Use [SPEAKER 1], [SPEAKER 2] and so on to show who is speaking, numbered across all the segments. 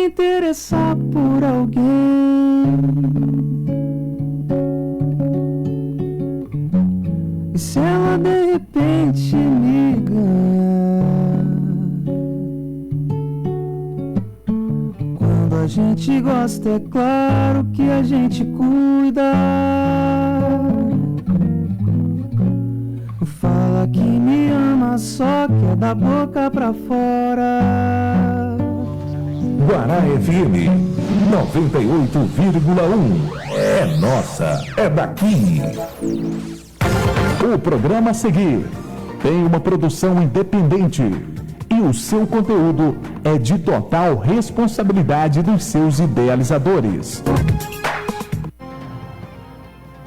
[SPEAKER 1] me interessar por alguém. E se ela de repente me ganhar? Quando a gente gosta, é claro que a gente cuida. Fala que me ama, só que é da boca pra fora.
[SPEAKER 2] Guará FM 98,1. É nossa, é daqui. O programa a seguir tem uma produção independente e o seu conteúdo é de total responsabilidade dos seus idealizadores.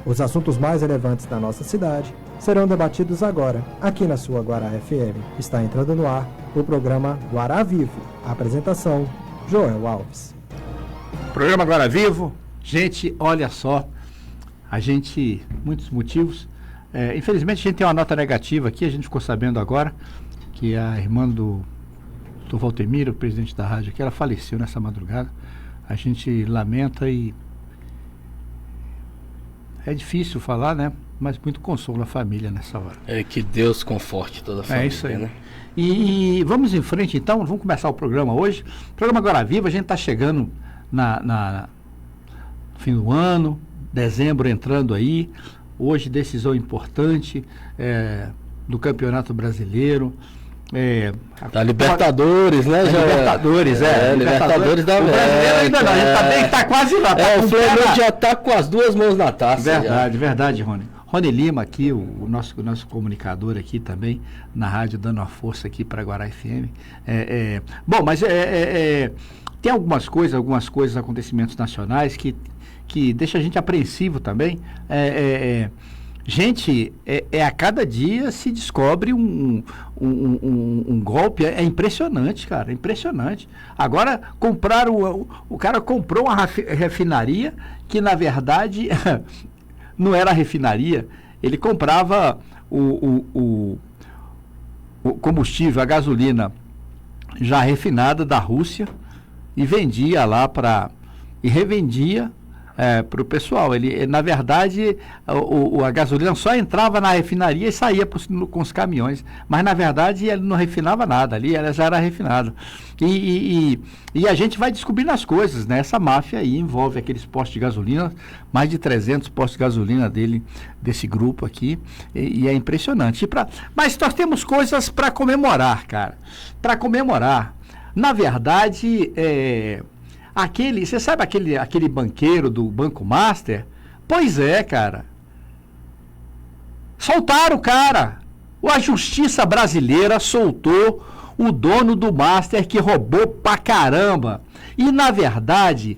[SPEAKER 3] Os assuntos mais relevantes da nossa cidade serão debatidos agora, aqui na sua Guará FM. Está entrando no ar o programa Guará Vivo. A apresentação, Joel Alves.
[SPEAKER 4] Programa Guará Vivo. Gente, olha só, muitos motivos. Infelizmente a gente tem uma nota negativa aqui, a gente ficou sabendo agora que a irmã do Valtemiro, o presidente da rádio aqui, ela faleceu nessa madrugada. A gente lamenta e é difícil falar, né? Mas muito consolo à família nessa hora.
[SPEAKER 5] Que Deus conforte toda a família.
[SPEAKER 4] É isso aí,
[SPEAKER 5] né?
[SPEAKER 4] E vamos em frente então, vamos começar o programa hoje. O programa Guará Vivo, a gente está chegando no fim do ano, dezembro entrando aí. Hoje decisão importante do Campeonato Brasileiro.
[SPEAKER 5] Da Libertadores, né?
[SPEAKER 4] Libertadores
[SPEAKER 5] da
[SPEAKER 4] América. O brasileiro ainda não, a gente também tá quase lá.
[SPEAKER 5] O Flamengo já tá com as duas mãos na taça.
[SPEAKER 4] Verdade, Rony. Rony Lima aqui, o nosso comunicador aqui também, na rádio, dando uma força aqui para Guará FM. Bom, mas tem algumas coisas, acontecimentos nacionais que deixa a gente apreensivo também. Gente, a cada dia se descobre um golpe, é impressionante, cara, impressionante. Agora, o cara comprou uma refinaria que, na verdade, não era refinaria, ele comprava o combustível, a gasolina já refinada da Rússia e vendia lá e revendia para o pessoal. Ele, na verdade, a gasolina só entrava na refinaria e saía com os caminhões, mas na verdade ele não refinava nada ali, ela já era refinada. E a gente vai descobrindo as coisas, né? Essa máfia aí envolve aqueles postos de gasolina, mais de 300 postos de gasolina desse grupo aqui, e é impressionante. Mas nós temos coisas para comemorar, cara, para comemorar. Na verdade, você sabe aquele banqueiro do Banco Master? Pois é, cara. Soltaram o cara. A justiça brasileira soltou o dono do Master que roubou pra caramba. E, na verdade,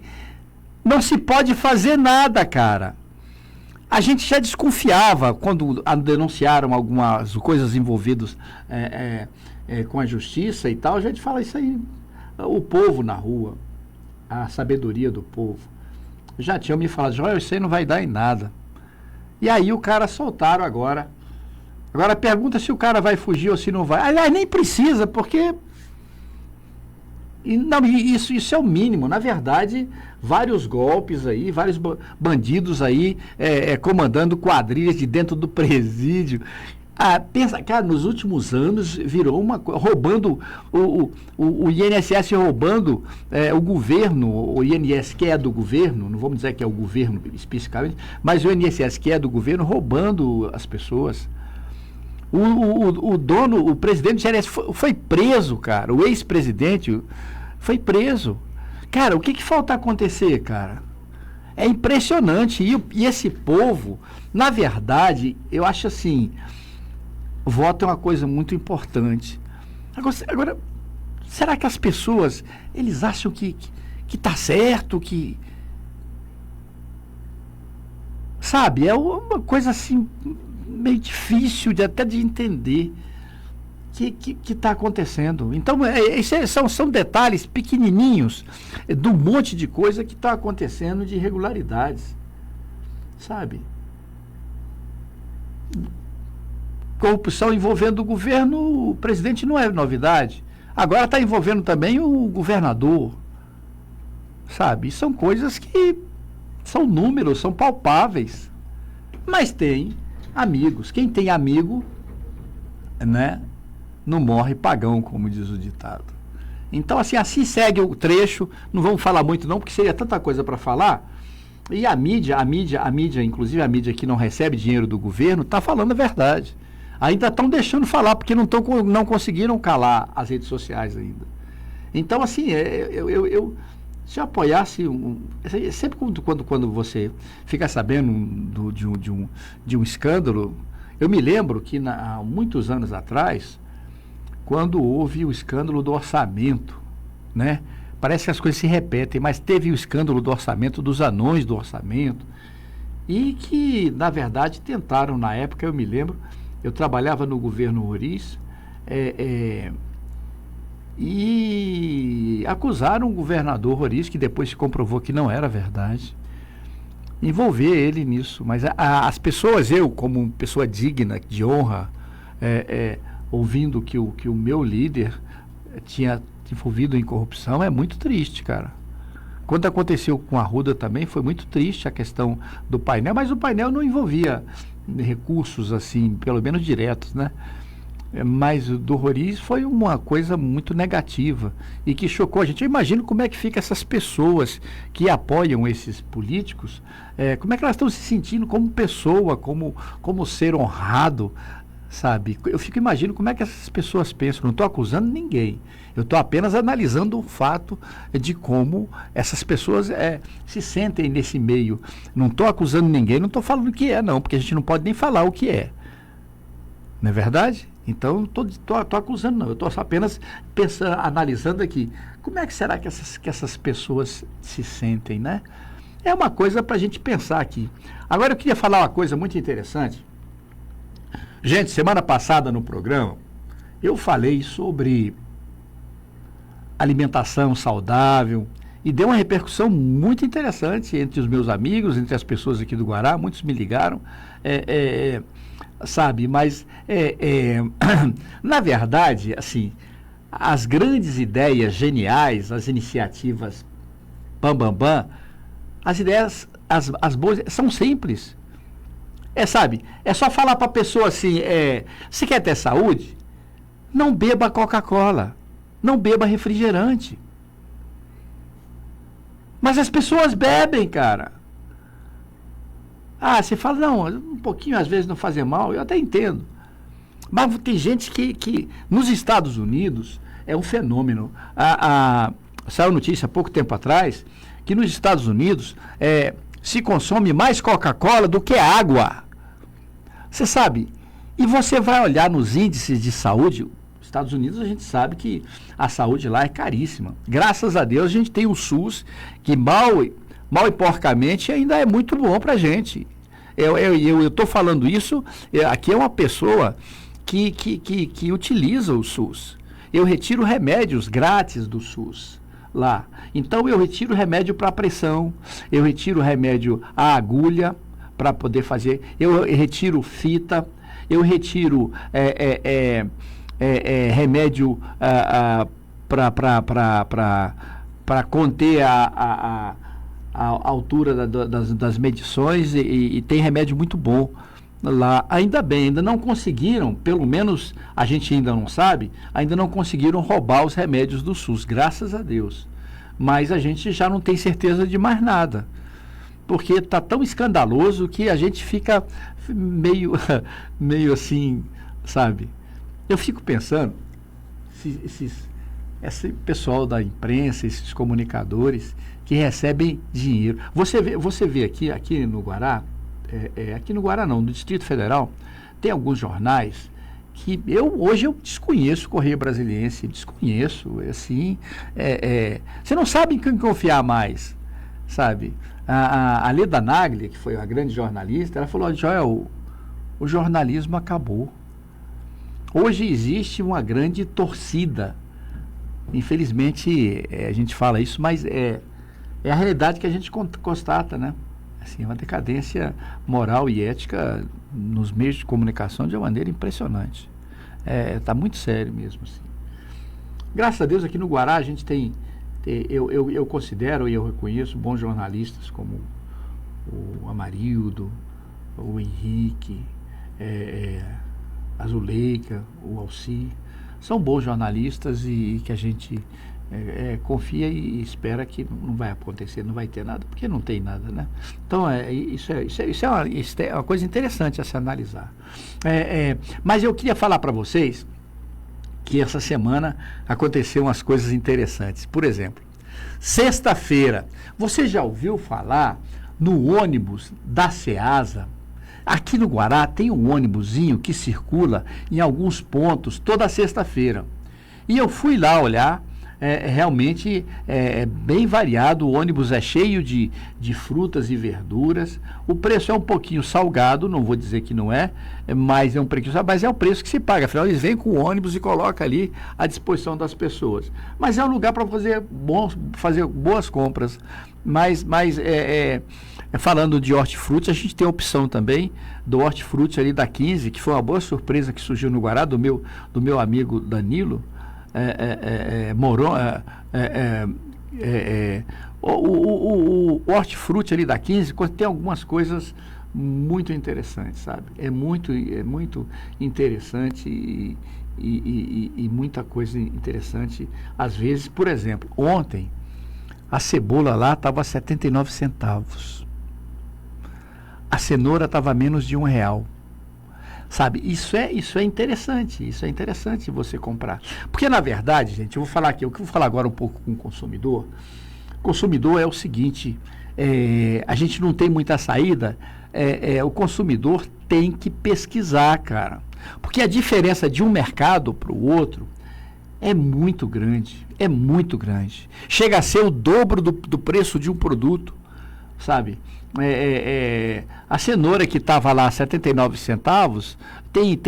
[SPEAKER 4] não se pode fazer nada, cara. A gente já desconfiava quando denunciaram algumas coisas envolvidas com a justiça e tal. A gente fala isso aí. O povo na rua, a sabedoria do povo. Já tinham me falado, Joel, isso aí não vai dar em nada. E aí o cara soltaram agora. Agora pergunta se o cara vai fugir ou se não vai. Aliás, nem precisa, porque isso é o mínimo. Na verdade, vários golpes aí, vários bandidos aí comandando quadrilhas de dentro do presídio. Pensa, cara, nos últimos anos virou roubando o INSS, roubando o governo, o INSS que é do governo, não vamos dizer que é o governo especificamente, mas o INSS que é do governo, roubando as pessoas. O presidente do INSS foi preso, cara, o ex-presidente foi preso. Cara, o que falta acontecer, cara? É impressionante, e esse povo, na verdade, eu acho assim, voto é uma coisa muito importante. Agora, será que as pessoas, eles acham que tá certo, sabe, é uma coisa assim, meio difícil até de entender que está acontecendo. Então, são detalhes pequenininhos de um monte de coisa que está acontecendo de irregularidades, sabe? Corrupção envolvendo o governo, o presidente não é novidade. Agora está envolvendo também o governador. sabe? São coisas que são números, são palpáveis. Mas tem amigos. Quem tem amigo, né, não morre pagão, como diz o ditado. Então, assim segue o trecho. Não vamos falar muito não, porque seria tanta coisa para falar. E a mídia, inclusive a mídia que não recebe dinheiro do governo, está falando a verdade. Ainda estão deixando falar, porque não conseguiram calar as redes sociais ainda. Então, assim, se eu apoiasse sempre quando você fica sabendo de um escândalo, eu me lembro que há muitos anos atrás, quando houve o escândalo do orçamento, né? Parece que as coisas se repetem, mas teve o escândalo do orçamento, dos anões do orçamento, e que, na verdade, tentaram, na época, eu me lembro, eu trabalhava no governo Roriz, e acusaram o governador Roriz, que depois se comprovou que não era verdade, envolver ele nisso. Mas as pessoas, eu como pessoa digna, de honra, ouvindo que o meu líder tinha envolvido em corrupção, é muito triste, cara. Quando aconteceu com a Arruda também, foi muito triste a questão do painel, mas o painel não envolvia recursos, assim, pelo menos diretos, né? Mas o do Roriz foi uma coisa muito negativa e que chocou a gente. Eu imagino como é que fica essas pessoas que apoiam esses políticos, como é que elas estão se sentindo como pessoa, como ser honrado, sabe? Eu fico imaginando como é que essas pessoas pensam. Não estou acusando ninguém, eu estou apenas analisando o fato de como essas pessoas se sentem nesse meio. Não estou acusando ninguém, não estou falando o que é, não, porque a gente não pode nem falar o que é. Não é verdade? Então, estou acusando, não. Eu estou apenas pensando, analisando aqui. Como é que será que essas pessoas se sentem, né? É uma coisa para a gente pensar aqui. Agora, eu queria falar uma coisa muito interessante. Gente, semana passada no programa, eu falei sobre alimentação saudável e deu uma repercussão muito interessante entre os meus amigos, entre as pessoas aqui do Guará. Muitos me ligaram, sabe? Mas, na verdade, assim, as grandes ideias geniais, as iniciativas bam, as ideias, as boas, são simples. Sabe, é só falar para a pessoa assim, você quer ter saúde? Não beba Coca-Cola, não beba refrigerante. Mas as pessoas bebem, cara. Você fala, não, um pouquinho às vezes não fazer mal, eu até entendo. Mas tem gente que nos Estados Unidos é um fenômeno. Saiu notícia há pouco tempo atrás que nos Estados Unidos se consome mais Coca-Cola do que água. Você sabe, e você vai olhar nos índices de saúde, Estados Unidos a gente sabe que a saúde lá é caríssima. Graças a Deus a gente tem o SUS, que mal e porcamente ainda é muito bom pra gente. Eu estou falando isso, aqui é uma pessoa que utiliza o SUS. Eu retiro remédios grátis do SUS lá. Então eu retiro remédio para pressão, eu retiro remédio à agulha para poder fazer, eu retiro fita, eu retiro remédio para conter a altura das medições e tem remédio muito bom lá. Ainda bem, ainda não conseguiram, pelo menos a gente ainda não sabe, ainda não conseguiram roubar os remédios do SUS, graças a Deus. Mas a gente já não tem certeza de mais nada, porque está tão escandaloso que a gente fica meio assim, sabe? Eu fico pensando, esse pessoal da imprensa, esses comunicadores que recebem dinheiro. Você vê aqui no Guará, aqui no Guará não, no Distrito Federal, tem alguns jornais que hoje eu desconheço o Correio Brasiliense, desconheço, assim, você não sabe em quem confiar mais, sabe? A Leda Nagli, que foi uma grande jornalista, ela falou, Joel, o jornalismo acabou. Hoje existe uma grande torcida. Infelizmente, a gente fala isso, mas é a realidade que a gente constata, né? Assim, uma decadência moral e ética nos meios de comunicação de uma maneira impressionante. Está muito sério mesmo, assim. Graças a Deus, aqui no Guará, a gente tem Eu considero e eu reconheço bons jornalistas como o Amarildo, o Henrique, a Zuleika, o Alci. São bons jornalistas e que a gente confia e espera que não vai acontecer, não vai ter nada, porque não tem nada, né? Então, isso é uma coisa interessante a se analisar. Mas eu queria falar para vocês que essa semana aconteceu umas coisas interessantes. Por exemplo, sexta-feira, você já ouviu falar no ônibus da Ceasa? Aqui no Guará tem um ônibusinho que circula em alguns pontos toda sexta-feira. E eu fui lá olhar, realmente é bem variado, o ônibus é cheio de frutas e verduras. O preço é um pouquinho salgado, não vou dizer que não é, mas é um preço, mas é o preço que se paga. Afinal, eles vêm com o ônibus e colocam ali à disposição das pessoas. Mas é um lugar para fazer boas compras. Mas falando de hortifruti, a gente tem a opção também do hortifruti ali da 15, que foi uma boa surpresa que surgiu no Guará, do meu amigo Danilo. O hortifruti ali da 15 tem algumas coisas muito interessantes, sabe? É muito interessante e muita coisa interessante. Às vezes, por exemplo, ontem a cebola lá estava 79 centavos. A cenoura estava menos de R$1. Sabe, isso é interessante você comprar. Porque, na verdade, gente, eu vou falar agora um pouco com o consumidor. O consumidor é o seguinte, a gente não tem muita saída, o consumidor tem que pesquisar, cara. Porque a diferença de um mercado para o outro é muito grande, Chega a ser o dobro do preço de um produto, sabe? A cenoura que estava lá 79 centavos, tem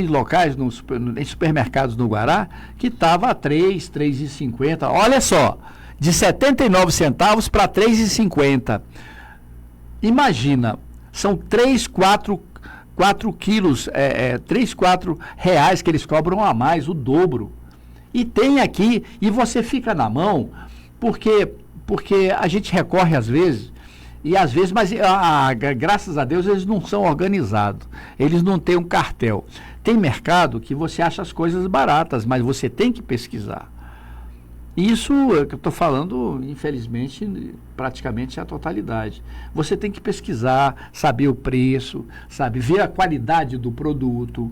[SPEAKER 4] locais em supermercados no Guará que estava a 3,50. Olha só, de 79 centavos para 3,50. Imagina, são 4 quilos, 4 reais que eles cobram a mais, o dobro. E tem aqui, e você fica na mão, porque a gente recorre às vezes, mas graças a Deus eles não são organizados, eles não têm um cartel. Tem mercado que você acha as coisas baratas, mas você tem que pesquisar. Isso é que eu estou falando, infelizmente, praticamente a totalidade. Você tem que pesquisar, saber o preço, sabe, ver a qualidade do produto.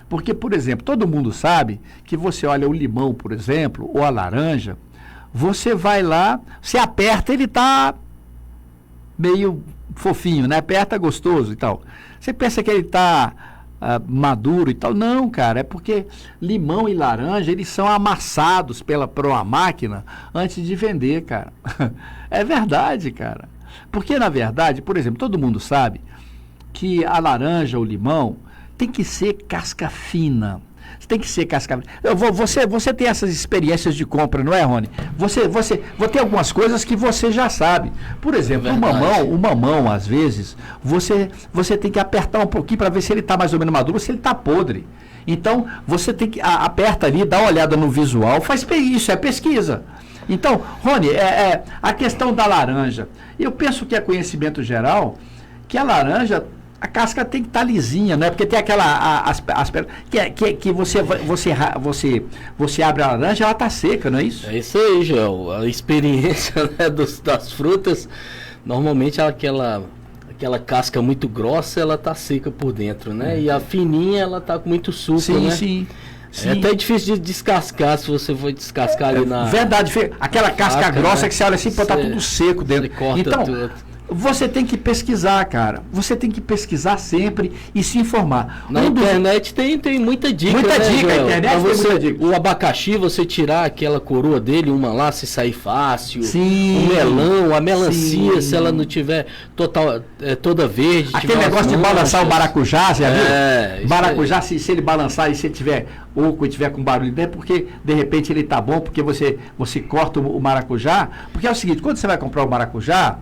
[SPEAKER 4] Porque, por exemplo, todo mundo sabe que você olha o limão, por exemplo, ou a laranja, você vai lá, você aperta, ele está meio fofinho, né? Aperta gostoso e tal. Você pensa que ele está maduro e tal. Não, cara, é porque limão e laranja, eles são amassados por uma máquina antes de vender, cara. É verdade, cara. Porque, na verdade, por exemplo, todo mundo sabe que a laranja, o limão, tem que ser casca fina. Tem que ser casca fina. Você tem essas experiências de compra, não é, Rony? Você tem algumas coisas que você já sabe. Por exemplo, o mamão, às vezes, você tem que apertar um pouquinho para ver se ele está mais ou menos maduro, se ele está podre. Então, você tem que aperta ali, dá uma olhada no visual, faz isso, é pesquisa. Então, Rony, a questão da laranja, eu penso que é conhecimento geral que a laranja, a casca tem que estar lisinha, né? Porque tem aquela que você abre a laranja, ela está seca, não é isso?
[SPEAKER 5] É isso aí, Joel. A experiência, né, das frutas, normalmente aquela casca muito grossa, ela está seca por dentro, né? E a fininha, ela está com muito suco, né? Sim. É até difícil de descascar, se você for descascar ali na...
[SPEAKER 4] Verdade, aquela casca grossa, né? Que você olha assim, pode estar tudo seco dentro. Então, você tem que pesquisar, cara. Você tem que pesquisar sempre e se informar.
[SPEAKER 5] Na internet tem muita dica.
[SPEAKER 4] Muita dica, a internet
[SPEAKER 5] tem muita dica. O abacaxi, você tirar aquela coroa dele, uma lá, se sair fácil.
[SPEAKER 4] Sim.
[SPEAKER 5] O melão, a melancia, sim. Se ela não tiver toda verde.
[SPEAKER 4] Aquele negócio de balançar o maracujá, você já viu? Maracujá, se ele balançar e se ele tiver oco e tiver com barulho, é porque de repente ele tá bom, porque você corta o maracujá. Porque é o seguinte, quando você vai comprar o maracujá,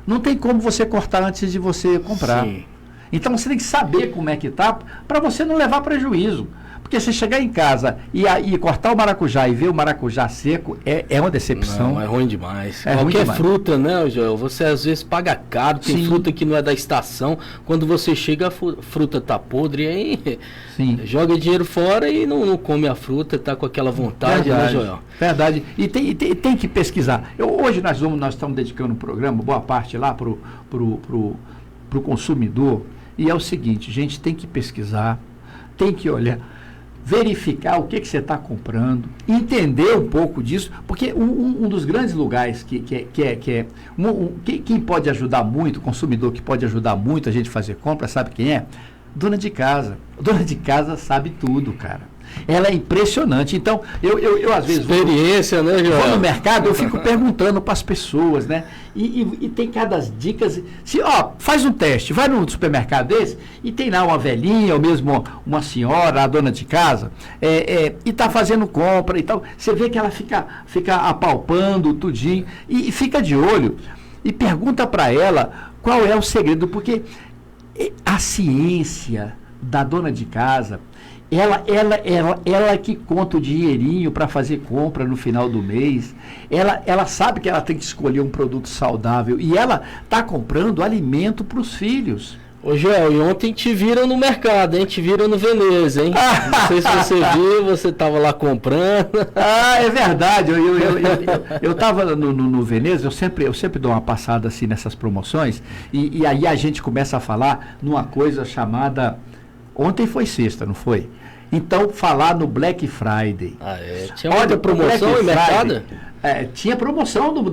[SPEAKER 4] não tem como você cortar antes de você comprar. Sim. Então você tem que saber como é que tá, para você não levar prejuízo. Porque você chegar em casa e cortar o maracujá e ver o maracujá seco é uma decepção.
[SPEAKER 5] Não, é ruim demais.
[SPEAKER 4] É ruim
[SPEAKER 5] Qualquer
[SPEAKER 4] demais.
[SPEAKER 5] fruta, né, Joel? Você às vezes paga caro, tem
[SPEAKER 4] Sim.
[SPEAKER 5] fruta que não é da estação. Quando você chega, a fruta tá podre, aí
[SPEAKER 4] Sim.
[SPEAKER 5] joga dinheiro fora e não come a fruta, tá com aquela vontade, né, Joel?
[SPEAKER 4] Verdade. E tem que pesquisar. Hoje nós estamos dedicando um programa, boa parte lá pro consumidor. E é o seguinte, gente, tem que pesquisar, tem que olhar, verificar o que você está comprando, entender um pouco disso, porque um dos grandes lugares quem pode ajudar muito, o consumidor que pode ajudar muito a gente fazer compra, sabe quem é? Dona de casa. Dona de casa sabe tudo, cara. Ela é impressionante. Então, eu às vezes
[SPEAKER 5] Experiência, né, Joel?
[SPEAKER 4] vou no mercado, eu fico perguntando para as pessoas, né? E tem cada dicas. Faz um teste, vai no supermercado desse e tem lá uma velhinha, ou mesmo uma senhora, a dona de casa, e está fazendo compra e tal. Você vê que ela fica apalpando tudinho e fica de olho e pergunta para ela qual é o segredo, porque a ciência da dona de casa, ela que conta o dinheirinho para fazer compra no final do mês, ela sabe que ela tem que escolher um produto saudável e ela está comprando alimento para os filhos.
[SPEAKER 5] Ô, Joel, e ontem te viram no mercado, hein? Te viram no Veneza, hein? Não sei se você viu, você estava lá comprando.
[SPEAKER 4] É verdade. Eu estava no Veneza, eu sempre dou uma passada assim nessas promoções, e aí a gente começa a falar numa coisa chamada... Ontem foi sexta, não foi? Então, falar no Black Friday.
[SPEAKER 5] Tinha muita promoção em mercado?
[SPEAKER 4] Tinha promoção no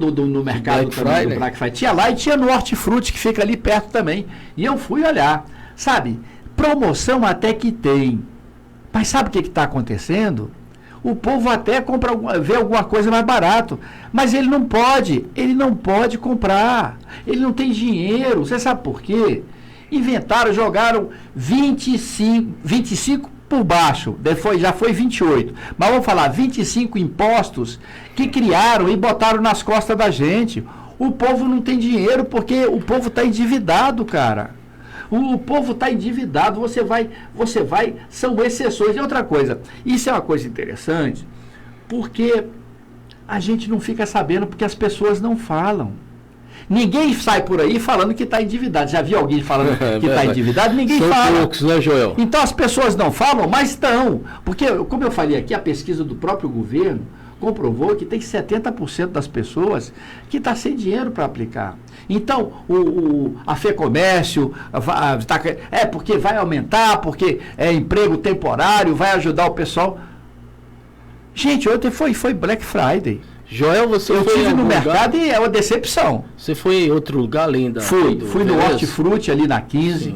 [SPEAKER 4] mercado
[SPEAKER 5] Black
[SPEAKER 4] também,
[SPEAKER 5] Friday?
[SPEAKER 4] do Black Friday. Tinha lá e tinha no Hortifruti, que fica ali perto também. E eu fui olhar. Sabe, promoção até que tem. Mas sabe o que está acontecendo? O povo até vê alguma coisa mais barato. Mas ele não pode comprar. Ele não tem dinheiro. Você sabe por quê? Inventaram, jogaram 25 por baixo, depois já foi 28. Mas vamos falar, 25 impostos que criaram e botaram nas costas da gente. O povo não tem dinheiro porque o povo está endividado, cara. O povo está endividado, você vai, são exceções. E outra coisa, isso é uma coisa interessante, porque a gente não fica sabendo, porque as pessoas não falam. Ninguém sai por aí falando que está endividado. Já viu alguém falando que está endividado? Ninguém fala.
[SPEAKER 5] São poucos, né, Joel?
[SPEAKER 4] Então as pessoas não falam, mas estão. Porque, como eu falei aqui, a pesquisa do próprio governo comprovou que tem 70% das pessoas que está sem dinheiro para aplicar. Então, a FEComércio porque vai aumentar, porque é emprego temporário, vai ajudar o pessoal. Gente, ontem foi Black Friday.
[SPEAKER 5] Joel, você
[SPEAKER 4] eu
[SPEAKER 5] foi
[SPEAKER 4] estive no
[SPEAKER 5] lugar?
[SPEAKER 4] mercado e é uma decepção.
[SPEAKER 5] Você foi em outro lugar além da...
[SPEAKER 4] Fui no
[SPEAKER 5] Veneza?
[SPEAKER 4] Hortifruti ali na 15,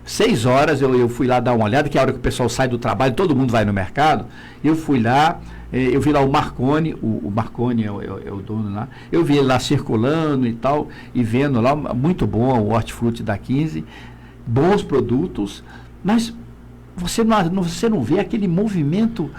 [SPEAKER 4] 6 horas eu fui lá dar uma olhada, que é a hora que o pessoal sai do trabalho, todo mundo vai no mercado. Eu fui lá, eu vi lá o Marconi, o Marconi é o dono lá, eu vi ele lá circulando e tal, e vendo lá, muito bom o Hortifruti da 15, bons produtos, mas você não vê aquele movimento.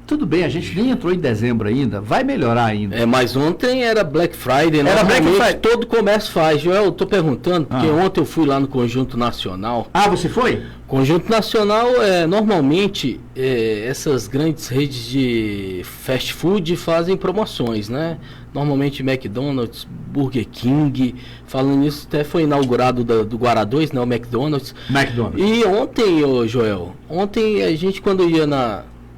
[SPEAKER 4] Tudo bem, a gente nem entrou em dezembro ainda, vai melhorar ainda.
[SPEAKER 5] Mas ontem era Black Friday, né?
[SPEAKER 4] Era Black Friday.
[SPEAKER 5] Todo comércio faz. Joel, eu tô perguntando, porque ontem eu fui lá no Conjunto Nacional.
[SPEAKER 4] Você foi?
[SPEAKER 5] Conjunto Nacional, normalmente, essas grandes redes de fast food fazem promoções, né? Normalmente McDonald's, Burger King, falando nisso, até foi inaugurado do Guará 2, né? O McDonald's. E ontem, Joel, a gente quando ia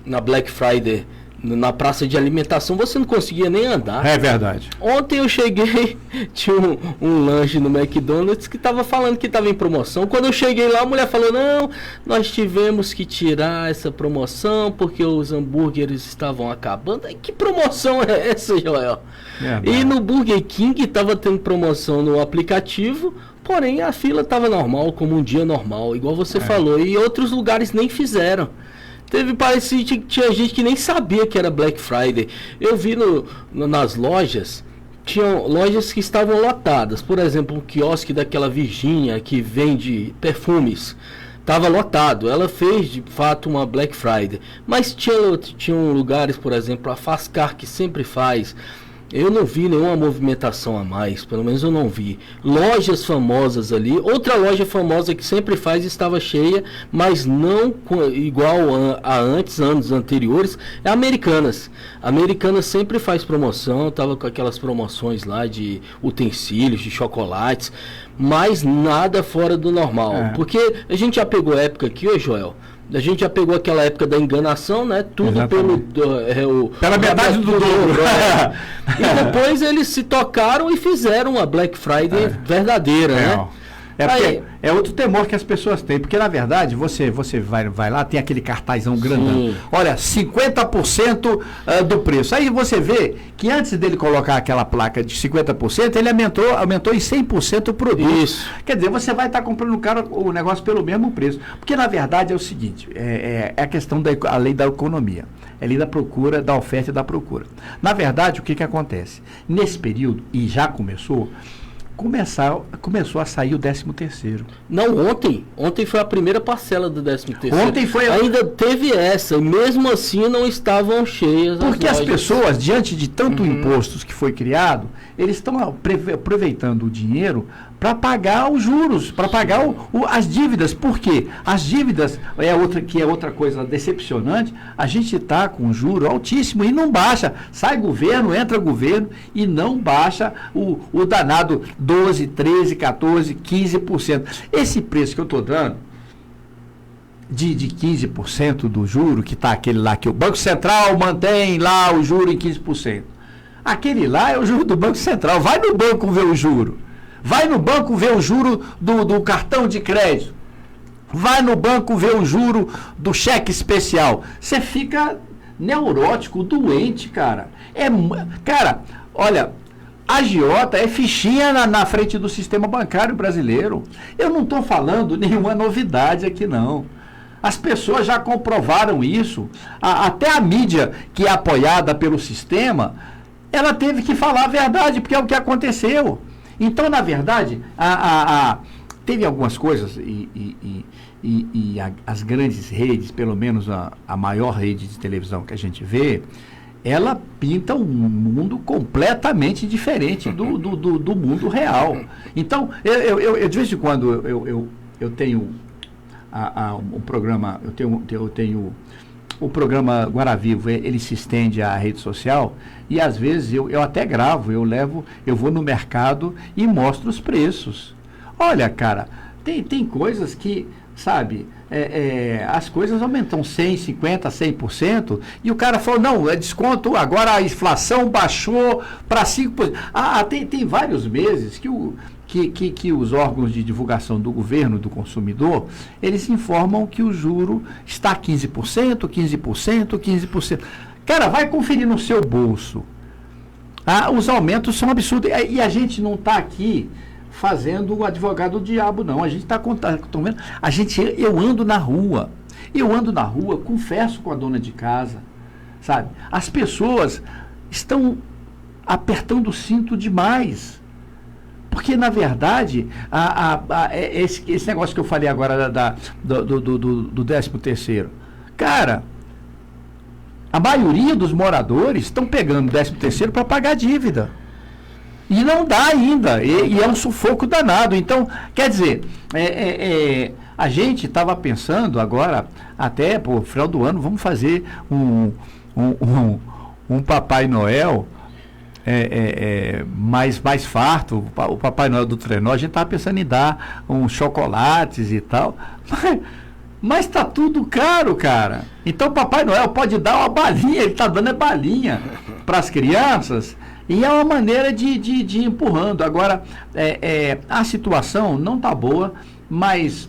[SPEAKER 5] na Black Friday, na praça de alimentação, você não conseguia nem andar.
[SPEAKER 4] É verdade.
[SPEAKER 5] Ontem eu cheguei, tinha um lanche no McDonald's que estava falando que estava em promoção. Quando eu cheguei lá, a mulher falou, não, nós tivemos que tirar essa promoção porque os hambúrgueres estavam acabando. Que promoção é essa, Joel? E no Burger King estava tendo promoção no aplicativo, porém a fila estava normal, como um dia normal, igual você falou. E outros lugares nem fizeram. Parecia que tinha gente que nem sabia que era Black Friday. Eu vi nas lojas, tinham lojas que estavam lotadas. Por exemplo, um quiosque daquela Virgínia que vende perfumes. Estava lotado. Ela fez, de fato, uma Black Friday. Mas tinham lugares, por exemplo, a Fascar, que sempre faz. Eu não vi nenhuma movimentação a mais, pelo menos eu não vi. Lojas famosas ali, outra loja famosa que sempre faz estava cheia, mas não igual a antes, anos anteriores, é a Americanas. A Americanas sempre faz promoção, estava com aquelas promoções lá de utensílios, de chocolates, mas nada fora do normal. Porque a gente já pegou época aqui, ô Joel, a gente já pegou aquela época da enganação, né? Tudo
[SPEAKER 4] pela metade do dobro.
[SPEAKER 5] E depois eles se tocaram e fizeram uma Black Friday verdadeira, né?
[SPEAKER 4] Porque é outro temor que as pessoas têm, porque na verdade você vai lá, tem aquele cartazão grandão. Olha, 50% do preço. Aí você vê que antes dele colocar aquela placa de 50%, ele aumentou em 100% o produto.
[SPEAKER 5] Isso.
[SPEAKER 4] Quer dizer, você vai estar comprando o negócio pelo mesmo preço. Porque na verdade é o seguinte, é a questão da lei da economia. É a lei da procura, da oferta e da procura. Na verdade, o que acontece? Nesse período, e já começou a sair o 13º.
[SPEAKER 5] Não, ontem foi a primeira parcela do 13º.
[SPEAKER 4] Ontem foi
[SPEAKER 5] ainda teve essa, e mesmo assim não estavam cheias.
[SPEAKER 4] Porque as pessoas, diante de tanto impostos que foi criado, eles estão aproveitando o dinheiro para pagar os juros, para pagar as dívidas. Por quê? As dívidas é outra coisa decepcionante. A gente está com um juro altíssimo e não baixa. Sai governo, entra governo e não baixa o danado 12, 13, 14, 15%. Esse preço que eu estou dando de 15% do juro, que está aquele lá que o Banco Central mantém lá o juro em 15%. Aquele lá é o juro do Banco Central. Vai no banco ver o juro. Vai no banco ver o juro do cartão de crédito. Vai no banco ver o juro do cheque especial. Você fica neurótico, doente, cara. Cara, olha, a agiota é fichinha na frente do sistema bancário brasileiro. Eu não estou falando nenhuma novidade aqui, não. As pessoas já comprovaram isso. Até a mídia, que é apoiada pelo sistema, ela teve que falar a verdade, porque é o que aconteceu. Então, na verdade, teve algumas coisas e as grandes redes, pelo menos a maior rede de televisão que a gente vê, ela pinta um mundo completamente diferente do mundo real. Então, eu de vez em quando eu tenho um programa, eu tenho o programa Guará Vivo, ele se estende à rede social e às vezes eu até gravo, eu vou no mercado e mostro os preços. Olha, cara, tem coisas que, sabe, as coisas aumentam 100, 50, 100% e o cara falou, não, é desconto, agora a inflação baixou para 5%. Tem vários meses que os órgãos de divulgação do governo, do consumidor, eles informam que o juro está 15%, 15%, 15%. Cara, vai conferir no seu bolso. Os aumentos são absurdos. E a gente não está aqui fazendo o advogado do diabo, não. A gente está contando. Eu ando na rua. Confesso com a dona de casa. Sabe? As pessoas estão apertando o cinto demais. Porque, na verdade, esse negócio que eu falei agora do 13º, cara, a maioria dos moradores estão pegando o 13º para pagar a dívida. E não dá ainda. E é um sufoco danado. Então, quer dizer, a gente estava pensando agora, até por final do ano, vamos fazer um Papai Noel mais farto, o Papai Noel do trenó. A gente estava pensando em dar uns chocolates e tal, mas está tudo caro, cara. Então o Papai Noel pode dar uma balinha, ele está dando balinha para as crianças, e é uma maneira de ir empurrando. Agora, a situação não está boa, mas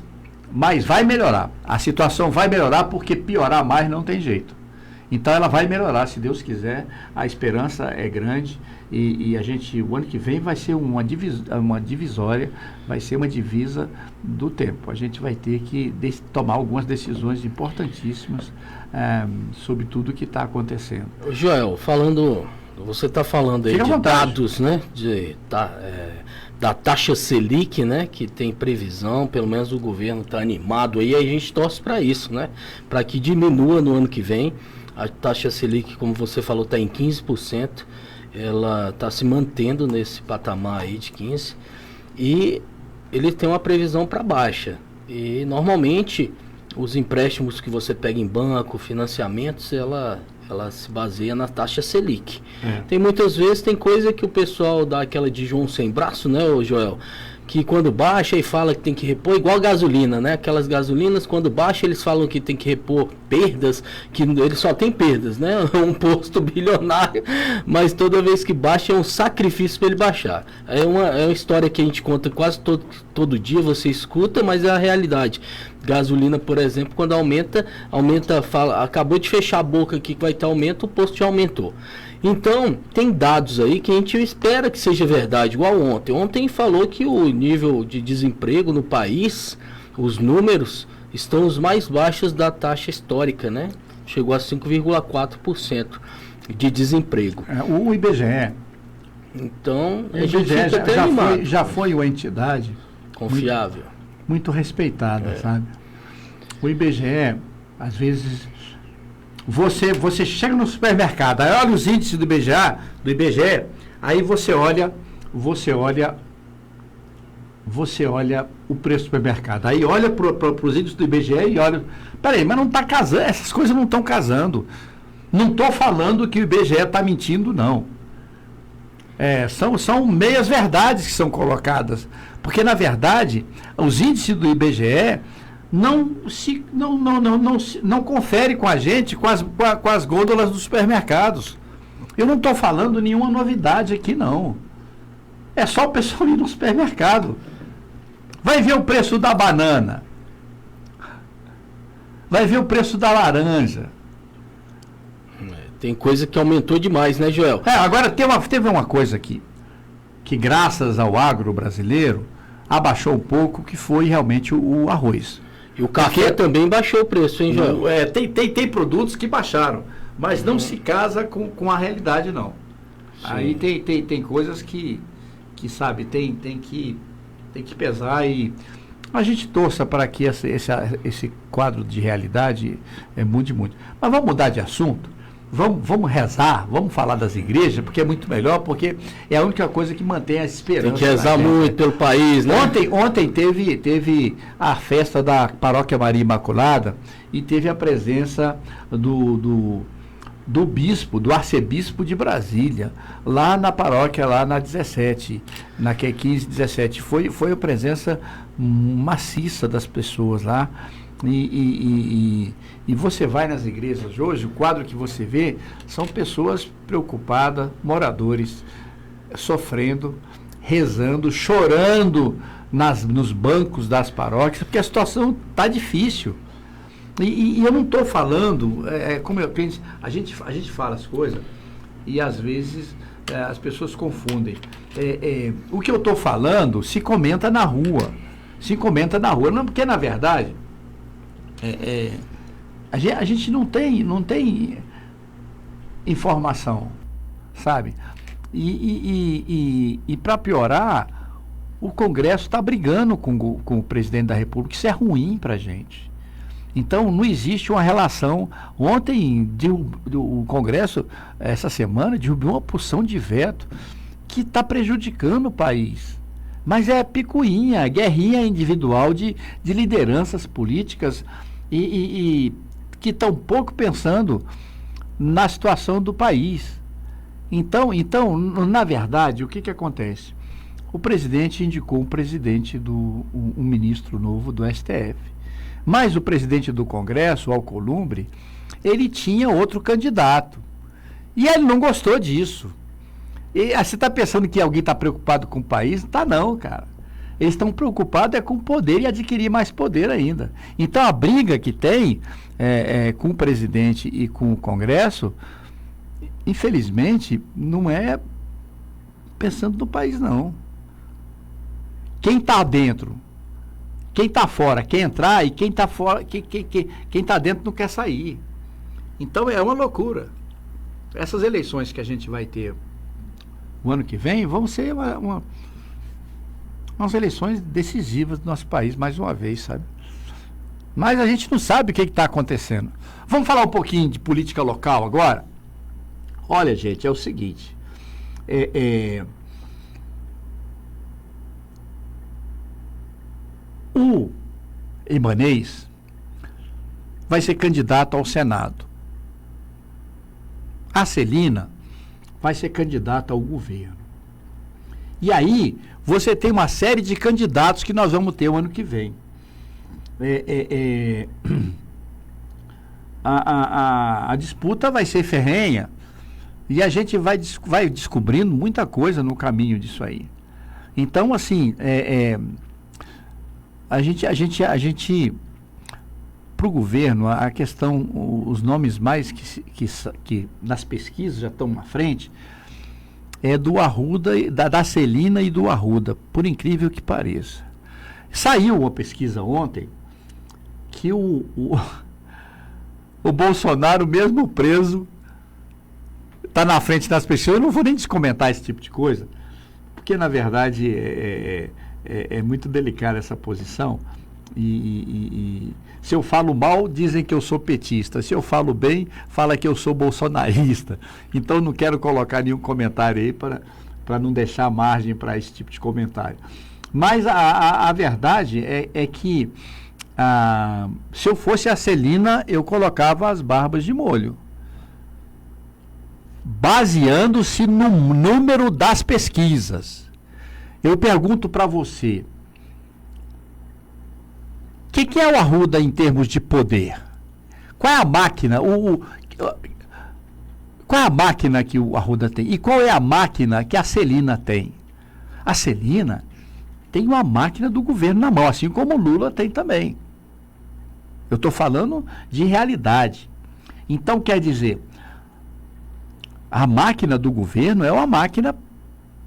[SPEAKER 4] vai melhorar. A situação vai melhorar, porque piorar mais não tem jeito. Então ela vai melhorar, se Deus quiser. A esperança é grande e a gente, o ano que vem vai ser uma divisória, vai ser uma divisa do tempo. A gente vai ter que tomar algumas decisões importantíssimas sobre tudo que está acontecendo.
[SPEAKER 5] Joel, você está falando aí de dados, né? Da taxa Selic, né? Que tem previsão, pelo menos o governo está animado aí, a gente torce para isso, né? Para que diminua no ano que vem. A taxa Selic, como você falou, está em 15%. ela está se mantendo nesse patamar aí de 15 e ele tem uma previsão para baixa. E normalmente os empréstimos que você pega em banco, financiamentos, ela se baseia na taxa Selic. Tem muitas vezes, tem coisa que o pessoal dá aquela de João sem braço, né, ô Joel? Que quando baixa e fala que tem que repor, igual gasolina, né? Aquelas gasolinas, quando baixa, eles falam que tem que repor perdas, que eles só tem perdas, né? Um posto bilionário, mas toda vez que baixa é um sacrifício para ele baixar. É uma história que a gente conta quase todo dia, você escuta, mas é a realidade. Gasolina, por exemplo, quando aumenta, fala, acabou de fechar a boca aqui que vai ter aumento, o posto já aumentou. Então, tem dados aí que a gente espera que seja verdade, igual ontem. Ontem falou que o nível de desemprego no país, os números, estão os mais baixos da taxa histórica, né? Chegou a 5,4% de desemprego.
[SPEAKER 4] O IBGE.
[SPEAKER 5] Então,
[SPEAKER 4] a gente fica até animado. Já foi uma entidade
[SPEAKER 5] confiável.
[SPEAKER 4] Muito respeitada, sabe? O IBGE, às vezes... Você chega no supermercado, aí olha os índices do IBGE, aí você olha o preço do supermercado. Aí olha para os índices do IBGE e olha... Peraí, mas não está casando, essas coisas não estão casando. Não estou falando que o IBGE está mentindo, não. São meias verdades que são colocadas. Porque, na verdade, os índices do IBGE... não confere com a gente, com as gôndolas dos supermercados. Eu não estou falando nenhuma novidade aqui, não. É só o pessoal ir no supermercado. Vai ver o preço da banana. Vai ver o preço da laranja.
[SPEAKER 5] Tem coisa que aumentou demais, né, Joel?
[SPEAKER 4] Agora teve uma coisa aqui, que graças ao agro brasileiro, abaixou um pouco, que foi realmente o arroz.
[SPEAKER 5] E o café também baixou o preço, hein, Joel?
[SPEAKER 4] Tem produtos que baixaram, mas não se casa com a realidade, não. Sim. Aí tem coisas que sabe, tem que pesar e a gente torça para que esse quadro de realidade mude muito. Mas vamos mudar de assunto? Vamos rezar, vamos falar das igrejas, porque é muito melhor, porque é a única coisa que mantém a esperança.
[SPEAKER 5] Tem que rezar muito pelo país, né?
[SPEAKER 4] Ontem teve a festa da Paróquia Maria Imaculada e teve a presença do bispo, do arcebispo de Brasília, lá na paróquia, lá na 17, na 15, 17. Foi a presença maciça das pessoas lá. E você vai nas igrejas hoje, o quadro que você vê são pessoas preocupadas, moradores, sofrendo, rezando, chorando nos bancos das paróquias, porque a situação está difícil. E eu não estou falando, como a gente fala as coisas e às vezes as pessoas confundem. O que eu estou falando se comenta na rua, não, porque na verdade... A gente não tem informação, sabe? E para piorar, o Congresso está brigando com o presidente da República. Isso é ruim para a gente. Então, não existe uma relação. Ontem, o Congresso, essa semana, derrubou uma porção de veto que está prejudicando o país. Mas é picuinha, guerrinha individual de lideranças políticas e que estão pouco pensando na situação do país. Então, na verdade, o que acontece? O presidente indicou um ministro novo do STF. Mas o presidente do Congresso, o Alcolumbre, ele tinha outro candidato. E ele não gostou disso. E você está pensando que alguém está preocupado com o país? Tá não, cara. Eles estão preocupados com o poder e adquirir mais poder ainda. Então a briga que tem com o presidente e com o Congresso, infelizmente, não é pensando no país, não. Quem está dentro, quem está fora quer entrar, e quem está fora, quem está dentro não quer sair. Então é uma loucura. Essas eleições que a gente vai ter o ano que vem vão ser umas eleições decisivas do nosso país, mais uma vez, sabe? Mas a gente não sabe o que está acontecendo. Vamos falar um pouquinho de política local agora? Olha, gente, é o seguinte. O Ibanez vai ser candidato ao Senado. A Celina vai ser candidata ao governo. E aí, você tem uma série de candidatos que nós vamos ter o ano que vem. A disputa vai ser ferrenha e a gente vai descobrindo muita coisa no caminho disso aí. Então, assim, a gente para o governo, a questão, os nomes mais que nas pesquisas já estão na frente, é do Arruda, da Celina e do Arruda, por incrível que pareça. Saiu uma pesquisa ontem que o Bolsonaro, mesmo preso, está na frente das pessoas. Eu não vou nem descomentar esse tipo de coisa, porque, na verdade, é muito delicada essa posição. E se eu falo mal, dizem que eu sou petista. Se eu falo bem, fala que eu sou bolsonarista. Então, não quero colocar nenhum comentário aí para não deixar margem para esse tipo de comentário. Mas a verdade é que se eu fosse a Celina, eu colocava as barbas de molho, baseando-se no número das pesquisas. Eu pergunto para você, o que é o Arruda em termos de poder? Qual é a máquina? Qual é a máquina que o Arruda tem? E qual é a máquina que a Celina tem? A Celina tem uma máquina do governo na mão, assim como o Lula tem também. Eu estou falando de realidade. Então, quer dizer, a máquina do governo é uma máquina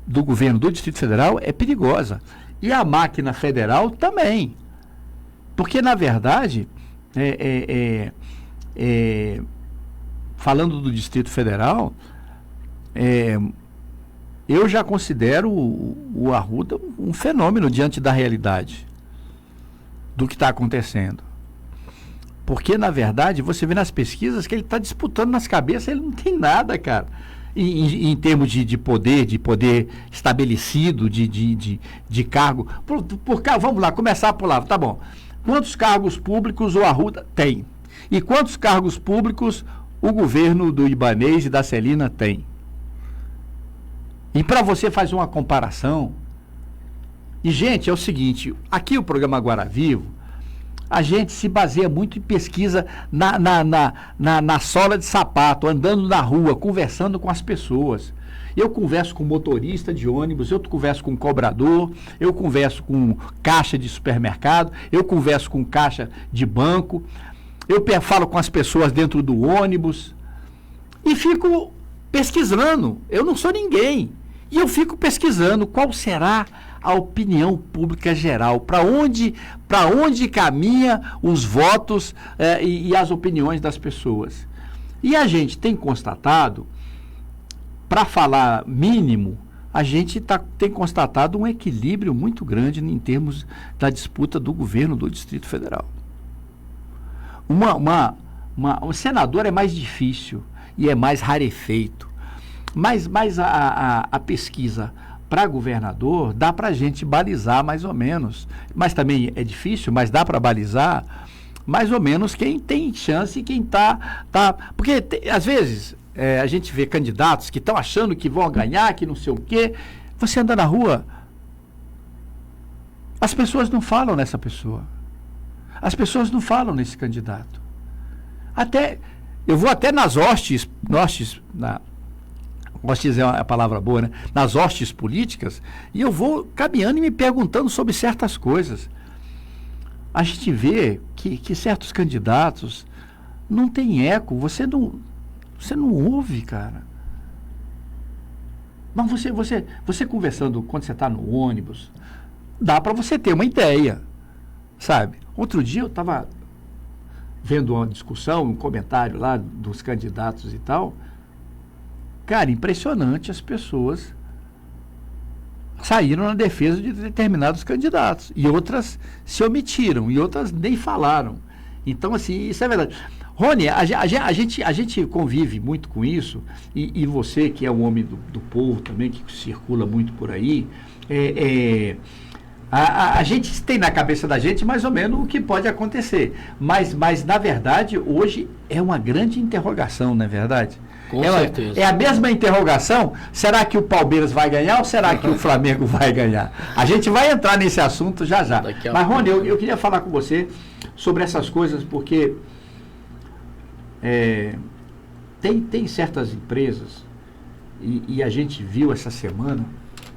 [SPEAKER 4] do governo do Distrito Federal, é perigosa. E a máquina federal também. Porque, na verdade, falando do Distrito Federal, eu já considero o Arruda um fenômeno diante da realidade do que está acontecendo. Porque, na verdade, você vê nas pesquisas que ele está disputando nas cabeças, ele não tem nada, cara. Em termos de poder estabelecido, de cargo. Vamos lá, começar por lá, tá bom. Quantos cargos públicos o Arruda tem? E quantos cargos públicos o governo do Ibanez e da Celina tem? E para você fazer uma comparação, e gente, é o seguinte, aqui o programa Agora Vivo, a gente se baseia muito em pesquisa na sola de sapato, andando na rua, conversando com as pessoas. Eu converso com motorista de ônibus, eu converso com cobrador, eu converso com caixa de supermercado, eu converso com caixa de banco, eu falo com as pessoas dentro do ônibus e fico pesquisando. Eu não sou ninguém. E eu fico pesquisando qual será a opinião pública geral, para onde caminha os votos e as opiniões das pessoas. E a gente tem constatado, para falar mínimo, a gente tem constatado um equilíbrio muito grande em termos da disputa do governo do Distrito Federal. O senador é mais difícil e é mais rarefeito, mas a pesquisa para governador dá para a gente balizar mais ou menos, mas também é difícil, mas dá para balizar mais ou menos quem tem chance e quem tá porque às vezes a gente vê candidatos que estão achando que vão ganhar, que não sei o quê. Você anda na rua, as pessoas não falam nessa pessoa, as pessoas não falam nesse candidato. Eu vou até nas hostes, hostes é a palavra boa, né? Nas hostes políticas, e eu vou caminhando e me perguntando sobre certas coisas. A gente vê que certos candidatos não têm eco, você não ouve, cara. Mas você conversando, quando você está no ônibus, dá para você ter uma ideia, sabe? Outro dia eu estava vendo uma discussão, um comentário lá dos candidatos e tal. Cara, impressionante, as pessoas saíram na defesa de determinados candidatos e outras se omitiram e outras nem falaram. Então, assim, isso é verdade. Rony, a gente convive muito com isso, e você, que é um homem do povo também, que circula muito por aí, a gente tem na cabeça da gente mais ou menos o que pode acontecer, mas na verdade, hoje é uma grande interrogação, não é verdade?
[SPEAKER 5] Com certeza.
[SPEAKER 4] É a mesma interrogação, será que o Palmeiras vai ganhar ou será que o Flamengo vai ganhar? A gente vai entrar nesse assunto já. Mas, Rony, eu queria falar com você sobre essas coisas, porque tem certas empresas, e a gente viu essa semana,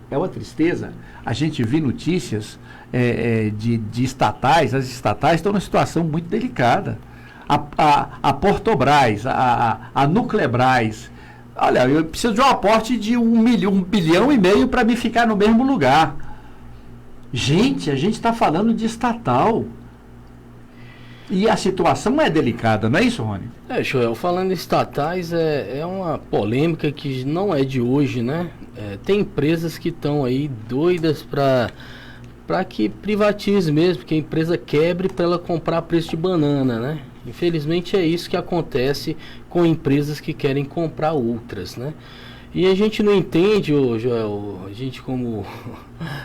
[SPEAKER 4] é uma tristeza, a gente viu notícias de estatais, as estatais estão numa situação muito delicada. A Portobras, a Nuclebras, olha, eu preciso de um aporte de 1,5 bilhão para me ficar no mesmo lugar. Gente, a gente está falando de estatal. E a situação é delicada, não é isso, Rony?
[SPEAKER 5] Joel, falando em estatais, é uma polêmica que não é de hoje, né? Tem empresas que estão aí doidas para que privatize mesmo, que a empresa quebre para ela comprar a preço de banana, né? Infelizmente é isso que acontece com empresas que querem comprar outras, né? E a gente não entende, Joel, a gente como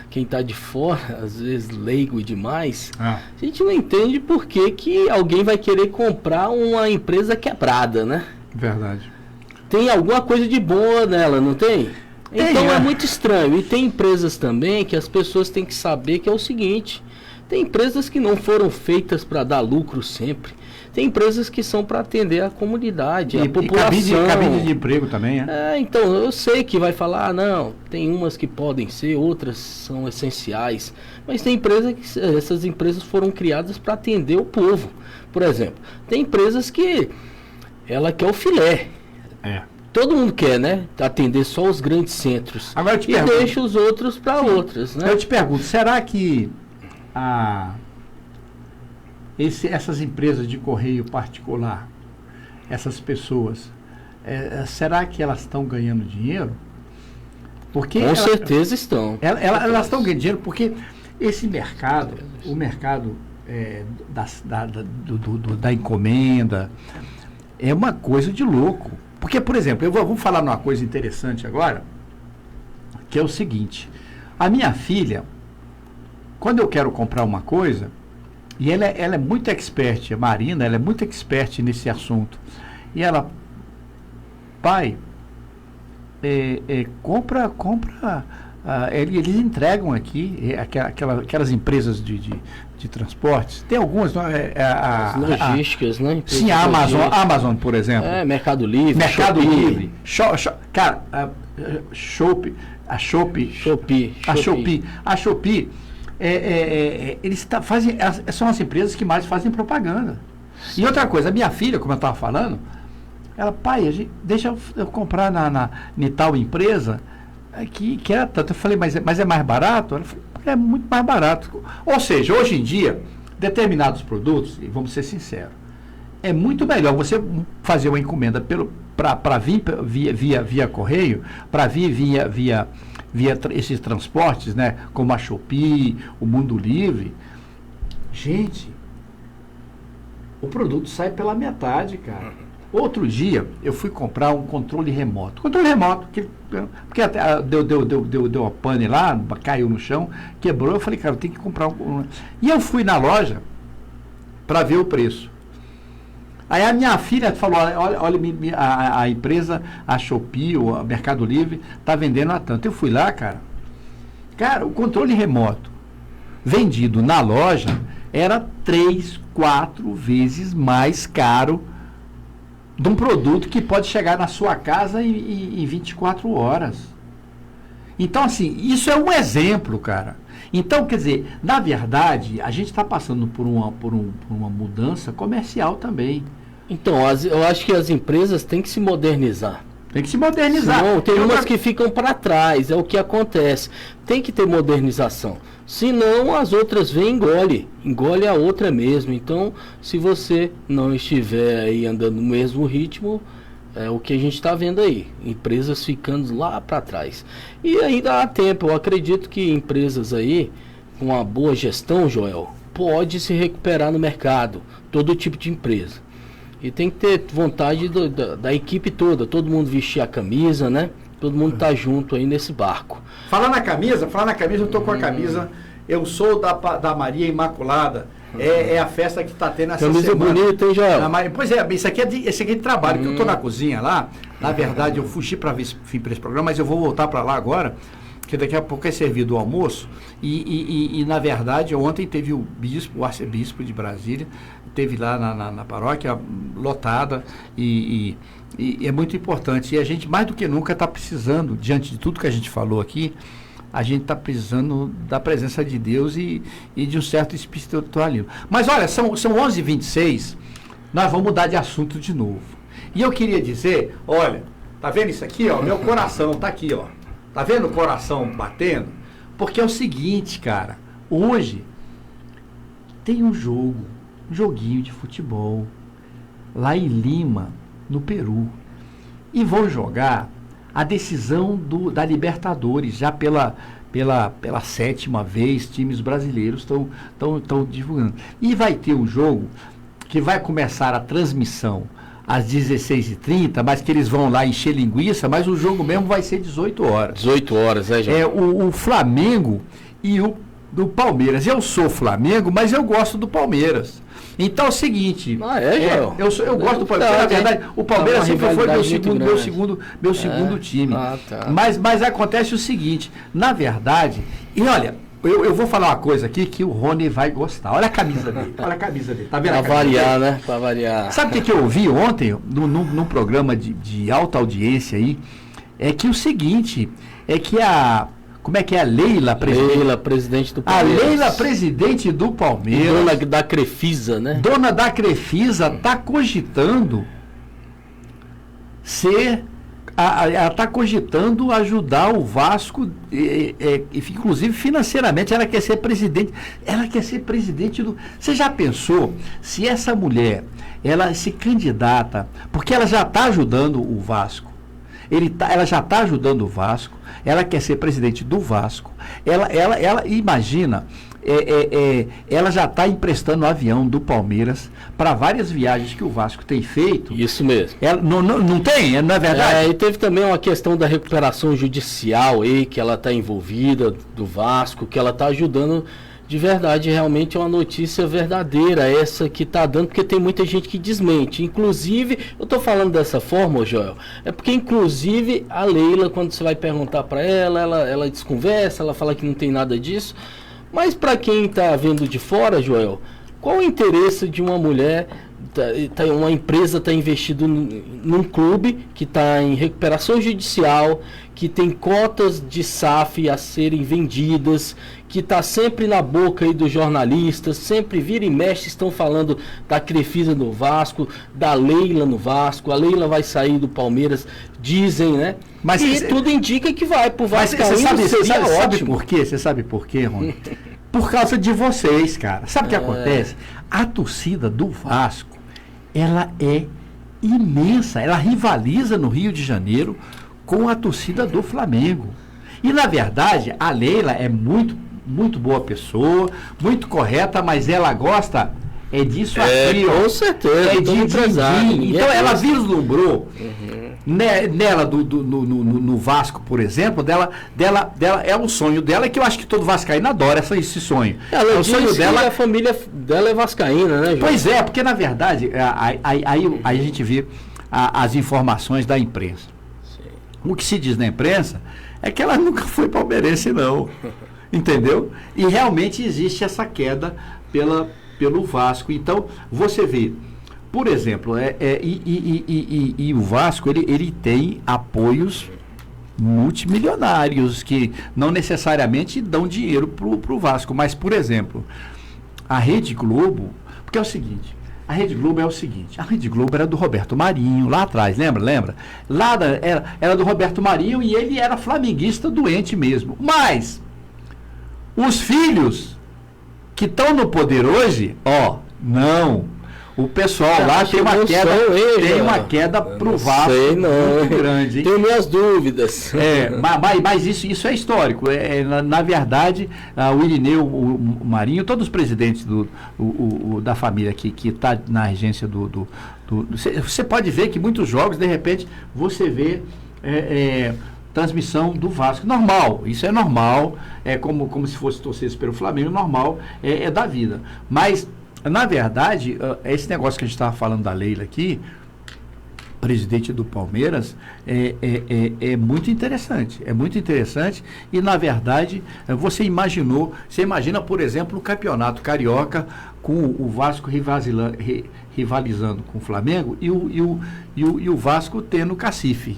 [SPEAKER 5] quem está de fora, às vezes leigo demais, a gente não entende por que alguém vai querer comprar uma empresa quebrada, né?
[SPEAKER 4] Verdade.
[SPEAKER 5] Tem alguma coisa de boa nela, não tem? Então é muito estranho. E tem empresas também que as pessoas têm que saber que é o seguinte, tem empresas que não foram feitas para dar lucro sempre. Tem empresas que são para atender a comunidade, a população.
[SPEAKER 4] Cabide de emprego também,
[SPEAKER 5] então, eu sei que vai falar, não, tem umas que podem ser, outras são essenciais. Mas tem empresas que essas empresas foram criadas para atender o povo. Por exemplo, tem empresas que ela quer o filé. Todo mundo quer, né? Atender só os grandes centros.
[SPEAKER 4] Agora eu te pergunto,
[SPEAKER 5] deixa os outros para outras, né?
[SPEAKER 4] Eu te pergunto, será que essas empresas de correio particular, essas pessoas, será que elas estão ganhando dinheiro? Porque
[SPEAKER 5] com certeza estão.
[SPEAKER 4] Elas estão ganhando dinheiro porque esse mercado, o mercado da encomenda, é uma coisa de louco. Porque, por exemplo, vou falar numa coisa interessante agora, que é o seguinte, a minha filha, quando eu quero comprar uma coisa, e ela é muito expert, a Marina, ela é muito expert nesse assunto. E ela, pai, compra, eles entregam aqui, aquelas empresas de transportes. Tem algumas,
[SPEAKER 5] as logísticas, né?
[SPEAKER 4] Sim, a Amazon, por exemplo.
[SPEAKER 5] Mercado Livre.
[SPEAKER 4] Cara, a Shopee, eles fazem, são as empresas que mais fazem propaganda. Sim. E outra coisa, a minha filha, como eu estava falando, ela, pai, deixa eu comprar em tal empresa que era tanto. Eu falei, mas é mais barato? Ela falou, é muito mais barato. Ou seja, hoje em dia, determinados produtos, e vamos ser sinceros, é muito melhor você fazer uma encomenda para vir via correio, para vir via esses transportes, né, como a Shopee, o Mundo Livre. Gente, o produto sai pela metade, cara. Outro dia, eu fui comprar um controle remoto. Porque até deu uma pane lá, caiu no chão, quebrou. Eu falei, cara, eu tenho que comprar um. E eu fui na loja para ver o preço. Aí a minha filha falou, olha a empresa, a Shopee, o Mercado Livre, está vendendo a tanto. Eu fui lá, cara, o controle remoto vendido na loja era 3, 4 vezes mais caro de um produto que pode chegar na sua casa em 24 horas. Então, assim, isso é um exemplo, cara. Então, quer dizer, na verdade, a gente está passando por uma mudança comercial também.
[SPEAKER 5] Então, eu acho que as empresas têm que se modernizar.
[SPEAKER 4] Tem que se modernizar.
[SPEAKER 5] Senão, tem umas que ficam para trás, é o que acontece. Tem que ter modernização. Senão, as outras vêm e engole a outra mesmo. Então, se você não estiver aí andando no mesmo ritmo, é o que a gente está vendo aí. Empresas ficando lá para trás. E ainda há tempo. Eu acredito que empresas aí, com uma boa gestão, Joel, pode se recuperar no mercado. Todo tipo de empresa. E tem que ter vontade da equipe toda, todo mundo vestir a camisa, né? Todo mundo tá junto aí nesse barco.
[SPEAKER 4] Falar na camisa, eu tô com a camisa, eu sou da Maria Imaculada. É a festa que tá tendo essa
[SPEAKER 5] camisa
[SPEAKER 4] semana.
[SPEAKER 5] Camisa bonita, hein, Joel?
[SPEAKER 4] Pois é, esse aqui é de trabalho, que eu tô na cozinha lá. Na verdade, eu fugi para esse programa, mas eu vou voltar para lá agora, porque daqui a pouco é servido o almoço. E na verdade, ontem teve o arcebispo de Brasília, teve lá na paróquia, lotada, e é muito importante. E a gente, mais do que nunca, está precisando, diante de tudo que a gente falou aqui, a gente está precisando da presença de Deus e de um certo espiritualismo. Mas olha, são 11h26, nós vamos mudar de assunto de novo. E eu queria dizer, olha, tá vendo isso aqui, ó? Meu coração tá aqui, ó. Tá vendo o coração batendo? Porque é o seguinte, cara, hoje tem um joguinho de futebol, lá em Lima, no Peru. E vão jogar a decisão da Libertadores, já pela 7ª vez, times brasileiros estão divulgando. E vai ter um jogo que vai começar a transmissão às 16h30, mas que eles vão lá encher linguiça, mas o jogo mesmo vai ser 18 horas.
[SPEAKER 5] 18 horas, né, gente?
[SPEAKER 4] É o Flamengo e o do Palmeiras. Eu sou Flamengo, mas eu gosto do Palmeiras. Então é o seguinte, eu gosto do Palmeiras. Na verdade, o Palmeiras sempre foi meu segundo time.
[SPEAKER 5] Tá.
[SPEAKER 4] Mas acontece o seguinte, na verdade, e olha, eu vou falar uma coisa aqui que o Rony vai gostar. Olha a camisa dele, Tá vendo?
[SPEAKER 5] Pra variar, né? Pra variar.
[SPEAKER 4] Sabe o que eu ouvi ontem, num programa de alta audiência aí? É que o seguinte, é que como é que é a Leila,
[SPEAKER 5] presidente do Palmeiras.
[SPEAKER 4] A Leila, presidente do Palmeiras.
[SPEAKER 5] Dona da Crefisa, né?
[SPEAKER 4] Dona da Crefisa está cogitando ela está cogitando ajudar o Vasco, inclusive financeiramente. Ela quer ser presidente. Você já pensou se essa mulher, ela se candidata, porque ela já está ajudando o Vasco. Ela já está ajudando o Vasco, ela quer ser presidente do Vasco, ela imagina, ela já está emprestando o avião do Palmeiras para várias viagens que o Vasco tem feito.
[SPEAKER 5] Isso mesmo.
[SPEAKER 4] Não tem, não é verdade?
[SPEAKER 5] E teve também uma questão da recuperação judicial aí, que ela está envolvida, do Vasco, que ela está ajudando. De verdade, realmente é uma notícia verdadeira essa que está dando, porque tem muita gente que desmente. Inclusive, eu estou falando dessa forma, Joel, é porque inclusive a Leila, quando você vai perguntar para ela desconversa, ela fala que não tem nada disso. Mas para quem está vendo de fora, Joel, qual o interesse de uma mulher, uma empresa está investindo num clube que está em recuperação judicial, que tem cotas de SAF a serem vendidas, que está sempre na boca aí dos jornalistas, sempre vira e mexe, estão falando da Crefisa no Vasco, da Leila no Vasco, a Leila vai sair do Palmeiras, dizem, né?
[SPEAKER 4] Mas
[SPEAKER 5] tudo indica que vai pro Vasco.
[SPEAKER 4] Você sabe por quê, Rony? Por causa de vocês, cara. Sabe o que acontece? A torcida do Vasco, ela é imensa, ela rivaliza no Rio de Janeiro com a torcida do Flamengo. E, na verdade, a Leila é muito, muito boa pessoa, muito correta, mas ela gosta disso aqui.
[SPEAKER 5] Com certeza.
[SPEAKER 4] É de empresário. Então, ela vislumbrou nela, no Vasco, por exemplo, dela é um sonho dela, que eu acho que todo vascaíno adora esse sonho.
[SPEAKER 5] Ela sonho dela. A família dela é vascaína, né, João?
[SPEAKER 4] Pois é, porque, na verdade, aí a gente vê as informações da imprensa. O que se diz na imprensa é que ela nunca foi palmeirense, não. Entendeu? E realmente existe essa queda pelo Vasco. Então, você vê, por exemplo, e o Vasco, ele tem apoios multimilionários que não necessariamente dão dinheiro para o Vasco. Mas, por exemplo, a Rede Globo, porque é o seguinte, a Rede Globo era do Roberto Marinho, lá atrás, lembra? Era do Roberto Marinho e ele era flamenguista doente mesmo. Mas os filhos que estão no poder hoje, não. O pessoal lá tem uma queda pro Vasco muito grande.
[SPEAKER 5] Tenho minhas dúvidas.
[SPEAKER 4] Mas isso é histórico. Na verdade, o Irineu, o Marinho, todos os presidentes da família que está na regência você pode ver que muitos jogos, de repente, você vê transmissão do Vasco. Normal, isso é normal. É como se fosse torcer pelo Flamengo, normal, é da vida. Mas, na verdade, esse negócio que a gente estava falando da Leila aqui, presidente do Palmeiras, é muito interessante. É muito interessante e, na verdade, você imagina, por exemplo, o Campeonato Carioca com o Vasco rivalizando com o Flamengo e o Vasco tendo cacife.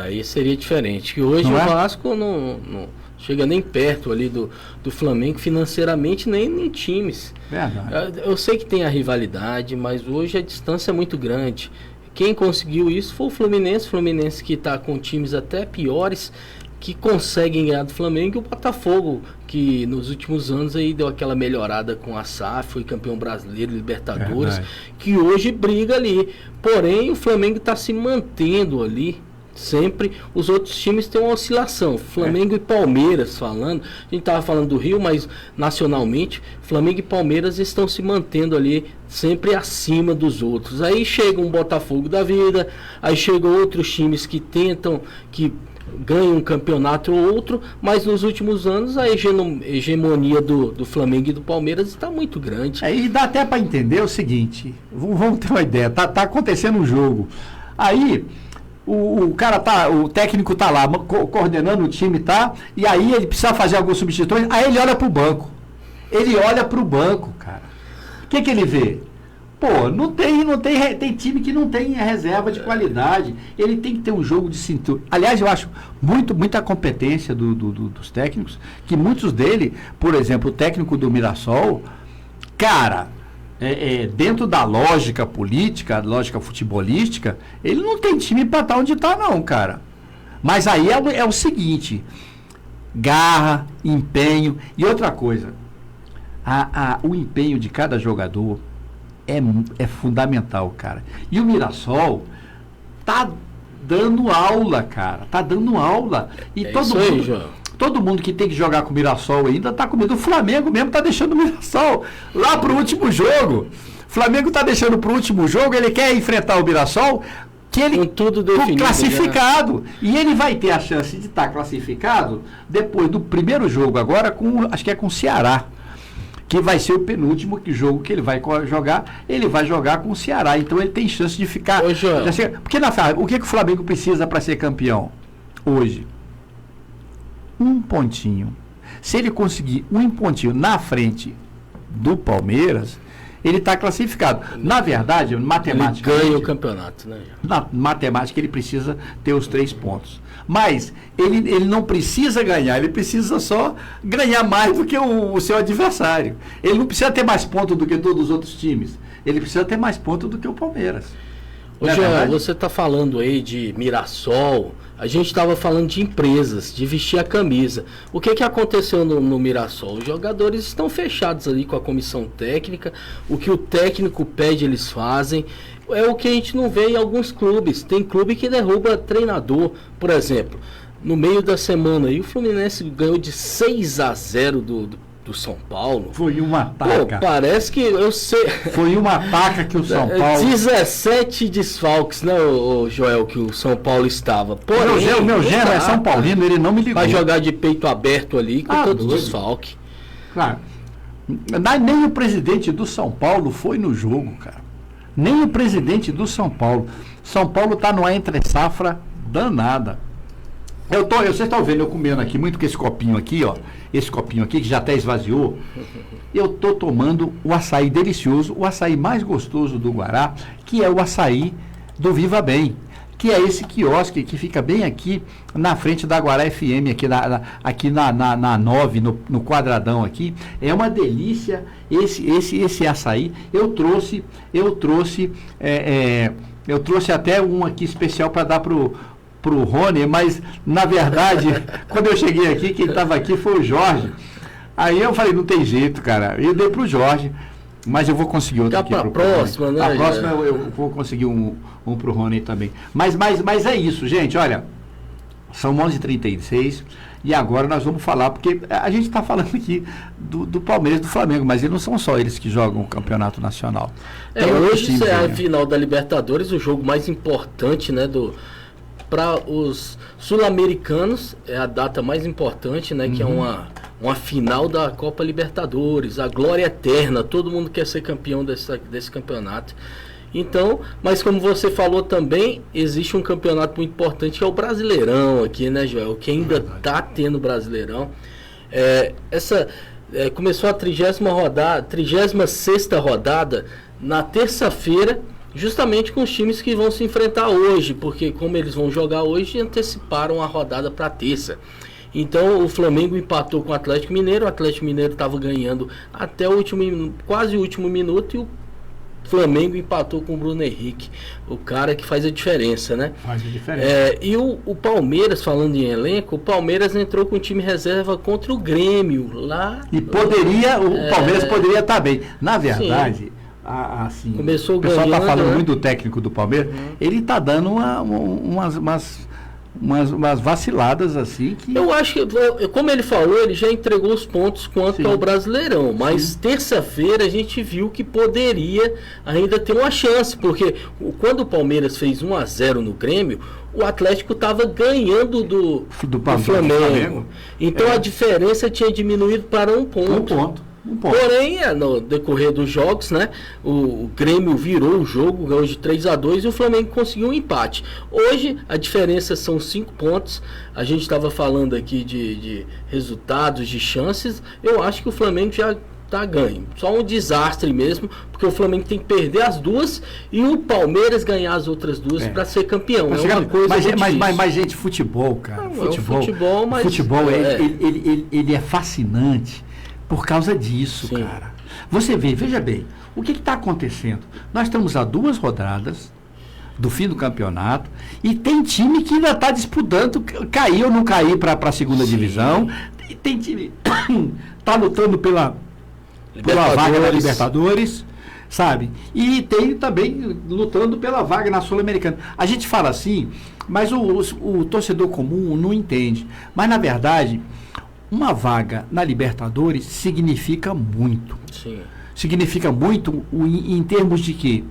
[SPEAKER 5] Aí seria diferente. Que hoje o Vasco não chega nem perto ali do Flamengo financeiramente, nem em times.
[SPEAKER 4] Verdade.
[SPEAKER 5] Eu sei que tem a rivalidade, mas hoje a distância é muito grande. Quem conseguiu isso foi o Fluminense que está com times até piores, que conseguem ganhar do Flamengo, e o Botafogo, que nos últimos anos aí deu aquela melhorada com a SAF, foi campeão brasileiro, Libertadores, que hoje briga ali. Porém, o Flamengo está se mantendo ali. Sempre os outros times têm uma oscilação. Flamengo e Palmeiras falando, a gente estava falando do Rio, mas nacionalmente Flamengo e Palmeiras estão se mantendo ali sempre acima dos outros. Aí chega um Botafogo da vida, aí chegam outros times que tentam, que ganham um campeonato ou outro, mas nos últimos anos a hegemonia do Flamengo e do Palmeiras está muito grande.
[SPEAKER 4] E dá até para entender o seguinte, vamos ter uma ideia, tá acontecendo um jogo, aí o técnico tá lá coordenando o time, e aí ele precisa fazer algumas substituições, aí ele olha pro banco. Cara. O que ele vê? Tem time que não tem reserva de qualidade. Ele tem que ter um jogo de cintura. Aliás, eu acho muita competência dos técnicos, que muitos dele, por exemplo, o técnico do Mirassol, cara, dentro da lógica política, lógica futebolística, ele não tem time para estar onde está, não, cara. Mas aí é o seguinte: garra, empenho e outra coisa. O empenho de cada jogador é fundamental, cara. E o Mirassol tá dando aula, cara. Tá dando aula. E todo mundo que tem que jogar com o Mirassol ainda tá com medo. O Flamengo mesmo tá deixando o Mirassol lá pro último jogo. O Flamengo tá deixando pro último jogo, ele quer enfrentar o Mirassol, que ele
[SPEAKER 5] com tudo definido,
[SPEAKER 4] classificado. E ele vai ter a chance de estar classificado depois do primeiro jogo agora, acho que é com o Ceará, que vai ser o penúltimo jogo que ele vai jogar. Ele vai jogar com o Ceará, então ele tem chance de ficar. Porque o que o Flamengo precisa para ser campeão hoje? Um pontinho. Se ele conseguir um pontinho na frente do Palmeiras, ele está classificado. Na verdade, matemática.
[SPEAKER 5] Ele ganha o campeonato, né?
[SPEAKER 4] Na matemática, ele precisa ter os 3 pontos. Mas ele não precisa ganhar, ele precisa só ganhar mais do que o seu adversário. Ele não precisa ter mais pontos do que todos os outros times. Ele precisa ter mais pontos do que o Palmeiras.
[SPEAKER 5] João, você está falando aí de Mirassol. A gente estava falando de empresas, de vestir a camisa. O que aconteceu no Mirassol? Os jogadores estão fechados ali com a comissão técnica. O que o técnico pede, eles fazem. É o que a gente não vê em alguns clubes. Tem clube que derruba treinador. Por exemplo, no meio da semana aí, o Fluminense ganhou de 6-0 do São Paulo.
[SPEAKER 4] Foi uma taca.
[SPEAKER 5] Parece que eu sei.
[SPEAKER 4] Foi uma taca que o São Paulo.
[SPEAKER 5] 17 desfalques, né, o Joel, que o São Paulo estava. Porém,
[SPEAKER 4] o meu genro é São Paulino, ele não me ligou.
[SPEAKER 5] Vai jogar de peito aberto ali com todos os desfalques.
[SPEAKER 4] Claro. Nem o presidente do São Paulo foi no jogo, cara. Nem o presidente do São Paulo. São Paulo tá numa entre-safra danada. Vocês estão vendo eu comendo aqui muito com esse copinho aqui, ó. Esse copinho aqui que já até esvaziou. Eu tô tomando o açaí delicioso, o açaí mais gostoso do Guará, que é o açaí do Viva Bem, que é esse quiosque que fica bem aqui na frente da Guará FM, aqui na 9, no quadradão aqui. É uma delícia esse açaí. Eu trouxe até um aqui especial para dar pro Rony, mas na verdade quando eu cheguei aqui, quem estava aqui foi o Jorge. Aí eu falei, não tem jeito, cara. Eu dei pro Jorge. Mas eu vou conseguir outro aqui
[SPEAKER 5] pra
[SPEAKER 4] pro
[SPEAKER 5] próxima,
[SPEAKER 4] Rony.
[SPEAKER 5] né?
[SPEAKER 4] A próxima eu vou conseguir um pro Rony também. Mas é isso, gente, olha. São 11h36 e agora nós vamos falar, porque a gente está falando aqui do Palmeiras e do Flamengo, mas eles não são só eles que jogam o campeonato nacional.
[SPEAKER 5] Hoje é a final da Libertadores, o jogo mais importante, né, para os sul-americanos, é a data mais importante, né, que é uma final da Copa Libertadores, a glória eterna, todo mundo quer ser campeão desse campeonato. Então, mas como você falou também, existe um campeonato muito importante que é o Brasileirão aqui, né, Joel? Que ainda está tendo Brasileirão. Começou a 36ª rodada na terça-feira, justamente com os times que vão se enfrentar hoje, porque como eles vão jogar hoje, anteciparam a rodada para terça. Então o Flamengo empatou com o Atlético Mineiro estava ganhando até quase o último minuto, e o Flamengo empatou com o Bruno Henrique, o cara que faz a diferença, né?
[SPEAKER 4] Faz a diferença.
[SPEAKER 5] E o Palmeiras, falando em elenco, o Palmeiras entrou com o time reserva contra o Grêmio lá.
[SPEAKER 4] E o Palmeiras poderia estar bem. Na verdade, assim,
[SPEAKER 5] começou
[SPEAKER 4] o pessoal está
[SPEAKER 5] ganhando,
[SPEAKER 4] falando
[SPEAKER 5] né?
[SPEAKER 4] muito do técnico do Palmeiras, ele está dando umas vaciladas assim que...
[SPEAKER 5] Eu acho que, como ele falou, ele já entregou os pontos quanto ao Brasileirão, mas terça-feira a gente viu que poderia ainda ter uma chance, porque quando o Palmeiras fez 1-0 no Grêmio, o Atlético estava ganhando do Flamengo. Então a diferença tinha diminuído para um ponto. Porém, no decorrer dos jogos, né, o Grêmio virou o jogo, ganhou de 3-2 e o Flamengo conseguiu um empate. Hoje a diferença são 5 pontos. A gente estava falando aqui de resultados, de chances. Eu acho que o Flamengo já está ganho. Só um desastre mesmo, porque o Flamengo tem que perder as duas e o Palmeiras ganhar as outras duas para ser campeão.
[SPEAKER 4] Mas, gente, futebol, cara. Ele é fascinante. Por causa disso, cara. Você veja bem, o que está acontecendo? Nós estamos a 2 rodadas do fim do campeonato e tem time que ainda está disputando, cair ou não cair para a segunda divisão. E tem time que está lutando pela vaga na Libertadores, sabe? E tem também lutando pela vaga na Sul-Americana. A gente fala assim, mas o torcedor comum não entende. Mas, na verdade, uma vaga na Libertadores significa muito.
[SPEAKER 5] Sim.
[SPEAKER 4] Significa muito em termos de quê?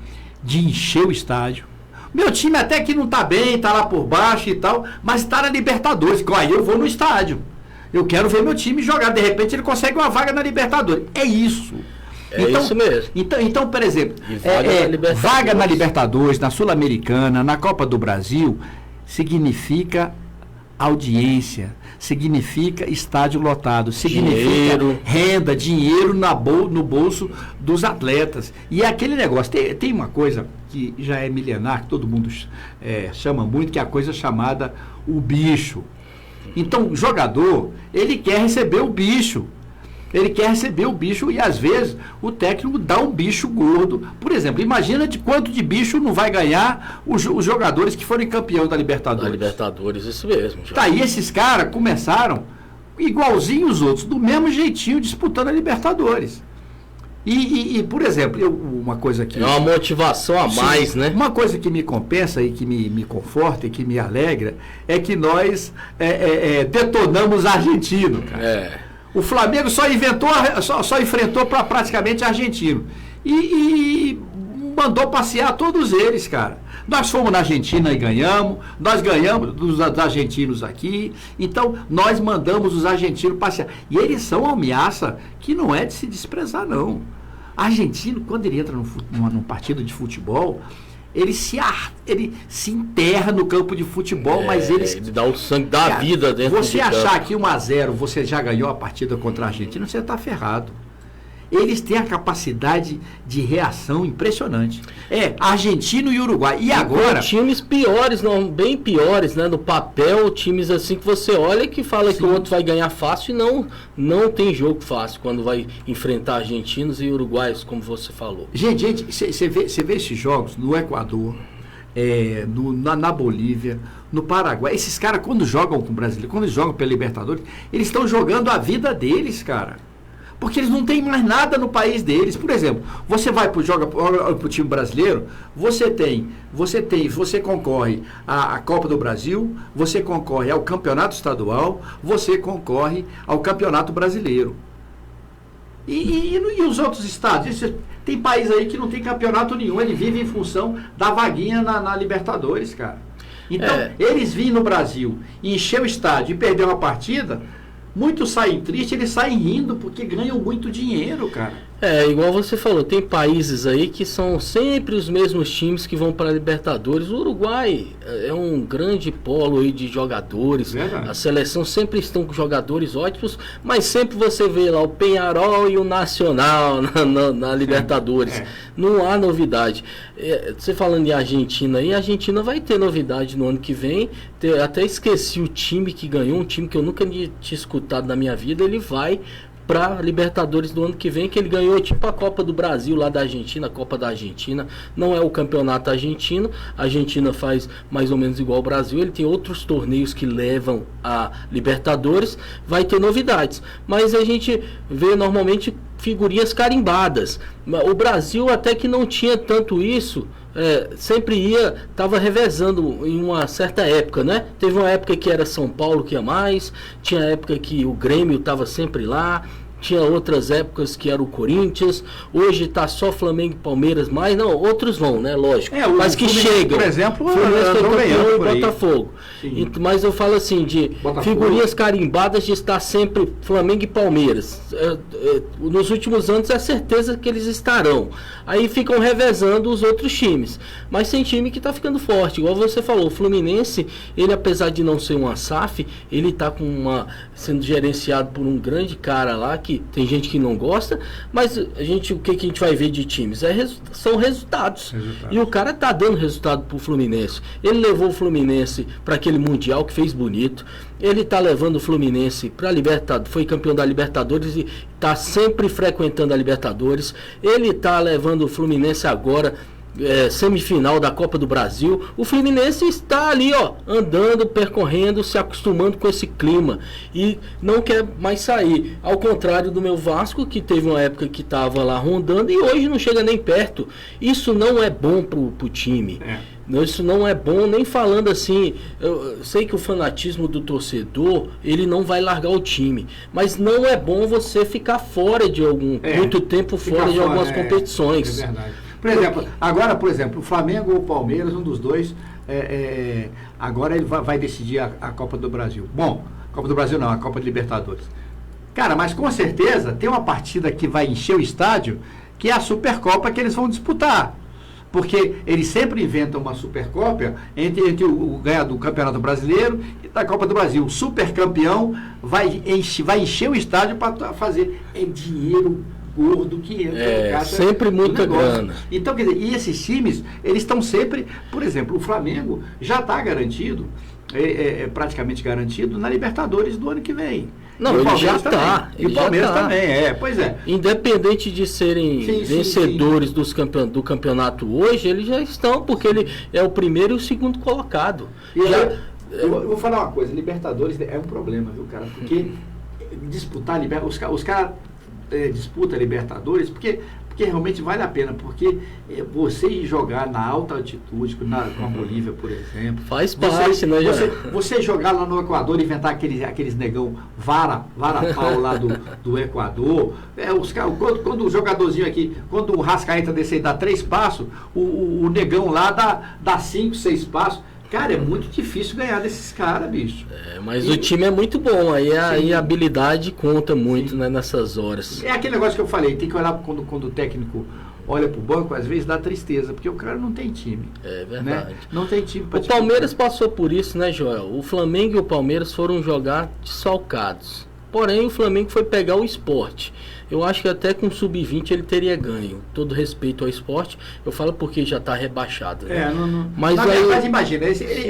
[SPEAKER 4] De encher o estádio. Meu time até que não está bem, está lá por baixo e tal, mas está na Libertadores. Aí eu vou no estádio. Eu quero ver meu time jogar. De repente ele consegue uma vaga na Libertadores. É isso.
[SPEAKER 5] Isso mesmo.
[SPEAKER 4] Então, por exemplo, vaga na Libertadores, na Sul-Americana, na Copa do Brasil, significa audiência, significa estádio lotado, significa renda, dinheiro no bolso dos atletas. E é aquele negócio, tem uma coisa que já é milenar, que todo mundo chama muito, que é a coisa chamada o bicho. Então, o jogador, ele quer receber o bicho. Ele quer receber o bicho e, às vezes, o técnico dá um bicho gordo. Por exemplo, imagina de quanto de bicho não vai ganhar os jogadores que forem campeão da Libertadores.
[SPEAKER 5] Da Libertadores, isso mesmo.
[SPEAKER 4] Tá aí, esses caras começaram igualzinho os outros, do mesmo jeitinho, disputando a Libertadores. E por exemplo, uma coisa que...
[SPEAKER 5] É uma motivação a mais, né?
[SPEAKER 4] Uma coisa que me compensa e que me conforta e que me alegra é que nós detonamos argentino, cara. O Flamengo só enfrentou praticamente argentino. E mandou passear todos eles, cara. Nós fomos na Argentina e ganhamos. Nós ganhamos dos argentinos aqui. Então, nós mandamos os argentinos passear. E eles são uma ameaça que não é de se desprezar, não. Argentino, quando ele entra num partido de futebol... Ele se enterra no campo de futebol, mas ele
[SPEAKER 5] dá o sangue da vida dentro
[SPEAKER 4] Você achar que 1-0 você já ganhou a partida contra a Argentina, você está ferrado. Eles têm a capacidade de reação impressionante. Argentino e Uruguai. E agora...
[SPEAKER 5] times piores, bem piores, né? No papel, times assim que você olha e que fala que o outro vai ganhar fácil e não tem jogo fácil quando vai enfrentar argentinos e uruguaios, como você falou.
[SPEAKER 4] Gente, você vê esses jogos no Equador, na Bolívia, no Paraguai. Esses caras, quando jogam com o brasileiro, quando eles jogam pela Libertadores, eles estão jogando a vida deles, cara. Porque eles não têm mais nada no país deles. Por exemplo, você vai para o time brasileiro, você concorre à Copa do Brasil, você concorre ao Campeonato Estadual, você concorre ao Campeonato Brasileiro. E os outros estados? Tem país aí que não tem campeonato nenhum, ele vive em função da vaguinha na Libertadores, cara. Então, eles virem no Brasil e encher o estádio e perder uma partida, muitos saem tristes, eles saem rindo porque ganham muito dinheiro, cara.
[SPEAKER 5] Igual você falou, tem países aí que são sempre os mesmos times que vão para a Libertadores. O Uruguai é um grande polo aí de jogadores.
[SPEAKER 4] Verdade.
[SPEAKER 5] A seleção sempre estão com jogadores ótimos, mas sempre você vê lá o Peñarol e o Nacional na Libertadores. Não há novidade. Você falando em Argentina aí, a Argentina vai ter novidade no ano que vem. Até esqueci o time que ganhou, um time que eu nunca tinha escutado na minha vida. Ele vai para Libertadores do ano que vem, que ele ganhou tipo a Copa do Brasil lá da Argentina, a Copa da Argentina. Não é o campeonato argentino, a Argentina faz mais ou menos igual ao Brasil, ele tem outros torneios que levam a Libertadores, vai ter novidades, mas a gente vê normalmente figurinhas carimbadas. O Brasil até que não tinha tanto isso, sempre estava revezando em uma certa época, né? Teve uma época que era São Paulo que ia mais, tinha época que o Grêmio estava sempre lá, tinha outras épocas que era o Corinthians, hoje está só Flamengo e Palmeiras mais, não, outros vão, né? Lógico, mas que chegam.
[SPEAKER 4] Por exemplo,
[SPEAKER 5] Fluminense foi campeão e
[SPEAKER 4] aí.
[SPEAKER 5] Botafogo. Mas eu falo assim, de figurinhas carimbadas de estar sempre Flamengo e Palmeiras. Nos últimos anos é certeza que eles estarão. Aí ficam revezando os outros times. Mas tem time que está ficando forte. Igual você falou, o Fluminense, ele apesar de não ser uma SAF, ele está sendo gerenciado por um grande cara lá, que tem gente que não gosta, mas o que a gente vai ver de times? São resultados. E o cara tá dando resultado pro Fluminense. Ele levou o Fluminense para aquele Mundial que fez bonito. Ele tá levando o Fluminense para Libertadores, foi campeão da Libertadores e tá sempre frequentando a Libertadores. Ele tá levando o Fluminense agora semifinal da Copa do Brasil. O Fluminense está ali, andando, percorrendo, se acostumando com esse clima e não quer mais sair. Ao contrário do meu Vasco, que teve uma época que estava lá rondando e hoje não chega nem perto. Isso não é bom pro time. Isso não é bom, nem falando assim. Eu sei que o fanatismo do torcedor, ele não vai largar o time, mas não é bom você ficar fora de muito tempo fora de algumas competições.
[SPEAKER 4] É verdade. Por exemplo, o Flamengo ou o Palmeiras, um dos dois, agora ele vai decidir a Copa do Brasil. Bom, Copa do Brasil não, a Copa de Libertadores. Cara, mas com certeza tem uma partida que vai encher o estádio, que é a Supercopa que eles vão disputar. Porque eles sempre inventam uma Supercopa entre o ganhador do Campeonato Brasileiro e da Copa do Brasil. O supercampeão vai encher o estádio para fazer dinheiro gordo que entra no caixa.
[SPEAKER 5] Sempre muita grana.
[SPEAKER 4] Então, quer dizer, e esses times, eles estão sempre, por exemplo, o Flamengo já está garantido, praticamente garantido na Libertadores do ano que vem.
[SPEAKER 5] Não, ele já está.
[SPEAKER 4] E o Palmeiras também, pois é.
[SPEAKER 5] Independente de serem vencedores do campeonato hoje, eles já estão, porque ele é o primeiro e o segundo colocado.
[SPEAKER 4] Eu vou falar uma coisa, Libertadores é um problema, viu, cara? Porque disputar os caras disputam Libertadores porque realmente vale a pena, porque você jogar na alta altitude, com a Bolívia, por exemplo,
[SPEAKER 5] faz parte, né?
[SPEAKER 4] Você jogar lá no Equador, inventar aqueles negão vara-pau lá do Equador, quando o jogadorzinho aqui, quando o Rascaeta descer e dá 3 passos, o negão lá dá 5, 6 passos. Cara, é muito difícil ganhar desses caras, bicho.
[SPEAKER 5] Mas o time é muito bom, aí a habilidade conta muito, né, nessas horas.
[SPEAKER 4] É aquele negócio que eu falei, tem que olhar quando o técnico olha pro banco, às vezes dá tristeza, porque o cara não tem time.
[SPEAKER 5] É verdade.
[SPEAKER 4] Né? Não tem time pra
[SPEAKER 5] O Palmeiras passou por isso, né, Joel? O Flamengo e o Palmeiras foram jogar desfalcados. Porém, o Flamengo foi pegar o Sport. Eu acho que até com o Sub-20 ele teria ganho. Todo respeito ao Sport, eu falo porque já está rebaixado. Né?
[SPEAKER 4] Mas imagina,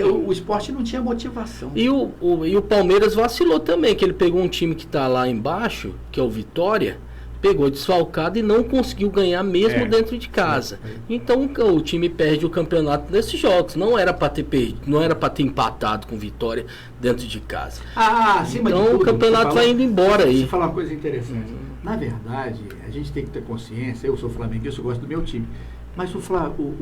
[SPEAKER 4] o Sport não tinha motivação.
[SPEAKER 5] E o Palmeiras vacilou também, que ele pegou um time que está lá embaixo, que é o Vitória, pegou desfalcado e não conseguiu ganhar mesmo dentro de casa. Então o time perde o campeonato nesses jogos. Não era para ter perdido, não era para ter empatado com Vitória dentro de casa.
[SPEAKER 4] Acima de
[SPEAKER 5] tudo, o campeonato vai indo embora aí.
[SPEAKER 4] Você falar uma coisa interessante. na verdade, a gente tem que ter consciência, eu sou flamenguista, eu gosto do meu time, mas o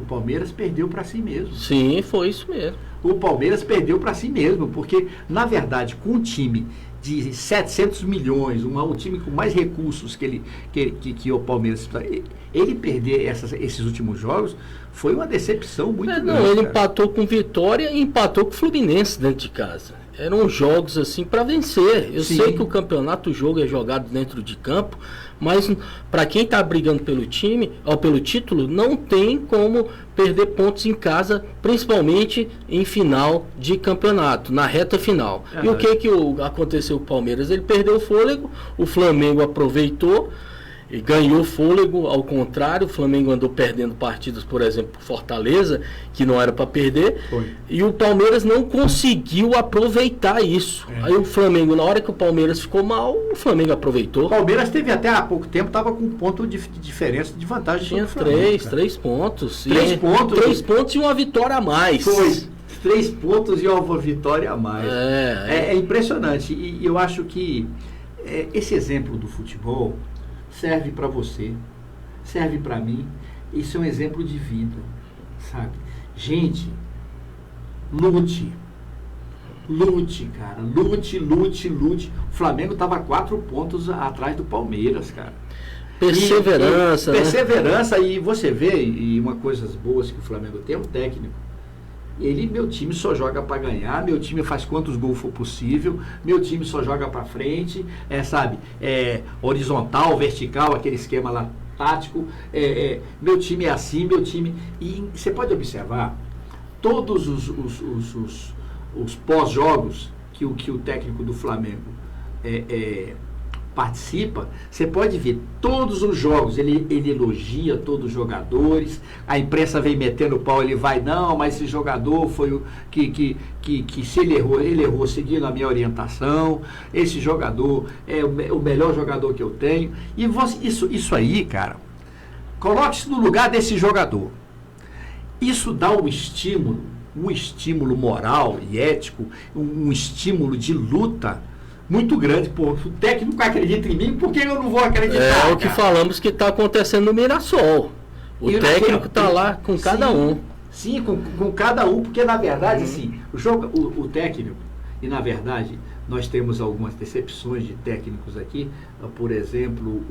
[SPEAKER 4] Palmeiras perdeu para si mesmo.
[SPEAKER 5] Sim, foi isso mesmo.
[SPEAKER 4] O Palmeiras perdeu para si mesmo, porque, na verdade, com um time de 700 milhões, um time com mais recursos que o Palmeiras, ele perder esses últimos jogos foi uma decepção muito grande.
[SPEAKER 5] Não, ele
[SPEAKER 4] cara.
[SPEAKER 5] empatou com Vitória e empatou com o Fluminense dentro de casa. Eram jogos assim para vencer. Eu
[SPEAKER 4] Sim.
[SPEAKER 5] sei que o jogo é jogado dentro de campo, mas para quem está brigando pelo time, ou pelo título, não tem como perder pontos em casa, principalmente em final de campeonato, na reta final. E o que aconteceu com o Palmeiras? Ele perdeu o fôlego, o Flamengo aproveitou e ganhou fôlego. Ao contrário, o Flamengo andou perdendo partidas, por exemplo, por Fortaleza, que não era para perder.
[SPEAKER 4] Foi.
[SPEAKER 5] E o Palmeiras não conseguiu aproveitar isso. Aí o Flamengo, na hora que o Palmeiras ficou mal, o Flamengo aproveitou.
[SPEAKER 4] O Palmeiras teve até há pouco tempo, estava com um ponto de diferença de vantagem.
[SPEAKER 5] Tinha
[SPEAKER 4] sobre o Flamengo, cara.
[SPEAKER 5] 3 pontos.
[SPEAKER 4] 3 pontos?
[SPEAKER 5] 3 pontos e uma vitória a mais.
[SPEAKER 4] Foi 3 pontos e uma vitória a mais. É impressionante. E eu acho que esse exemplo do futebol serve para você, serve para mim. Isso é um exemplo de vida, sabe? Gente, lute, cara, lute. O Flamengo estava 4 pontos atrás do Palmeiras, cara.
[SPEAKER 5] Perseverança, né?
[SPEAKER 4] Perseverança, e você vê, e uma coisas boas que o Flamengo tem, é um técnico. Meu time só joga para ganhar, meu time faz quantos gols for possível, meu time só joga para frente, sabe, horizontal, vertical, aquele esquema lá tático, meu time é assim, meu time... E você pode observar, todos os pós-jogos que o técnico do Flamengo participa, você pode ver todos os jogos, ele elogia todos os jogadores, a imprensa vem metendo o pau, ele vai, não, mas esse jogador foi o que se ele errou seguindo a minha orientação, esse jogador é o melhor jogador que eu tenho. E isso aí, cara, coloque-se no lugar desse jogador. Isso dá um estímulo moral e ético, um estímulo de luta muito grande. Pô, o técnico acredita em mim, por que eu não vou acreditar?
[SPEAKER 5] É o que falamos que está acontecendo no Mirassol. O técnico está lá com cada um.
[SPEAKER 4] Sim, com cada um, porque na verdade, assim, o técnico, e na verdade, nós temos algumas decepções de técnicos aqui, por exemplo,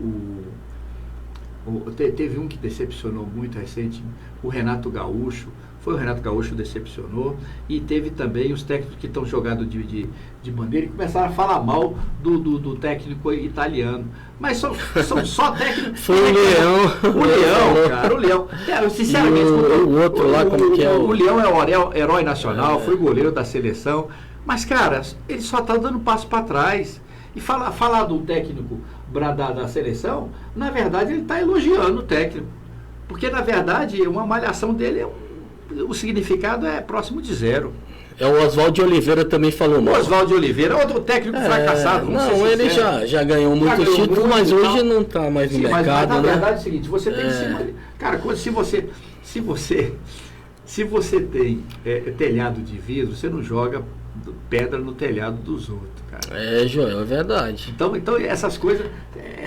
[SPEAKER 4] teve um que decepcionou muito recente, o Renato Gaúcho. Foi o Renato Gaúcho decepcionou, e teve também os técnicos que estão jogados de bandeira e começaram a falar mal do técnico italiano. Mas são só técnicos...
[SPEAKER 5] Foi o Leão.
[SPEAKER 4] O Leão, cara, o Leão. Sinceramente,
[SPEAKER 5] o outro lá, como que é?
[SPEAKER 4] O Leão é o herói nacional, foi goleiro da seleção. Mas, cara, ele só está dando passo para trás. E falar do técnico da seleção, na verdade, ele está elogiando o técnico. Porque, na verdade, uma malhação dele o significado é próximo de zero.
[SPEAKER 5] O Oswaldo de Oliveira também falou mal.
[SPEAKER 4] O Oswaldo de Oliveira é outro técnico fracassado.
[SPEAKER 5] Não, ele já ganhou muitos títulos, mas hoje não está mais no mercado.
[SPEAKER 4] Mas na
[SPEAKER 5] né?
[SPEAKER 4] verdade é o seguinte, você tem cara, se você tem telhado de vidro, você não joga pedra no telhado dos outros, cara.
[SPEAKER 5] Joel, é verdade.
[SPEAKER 4] Então essas coisas...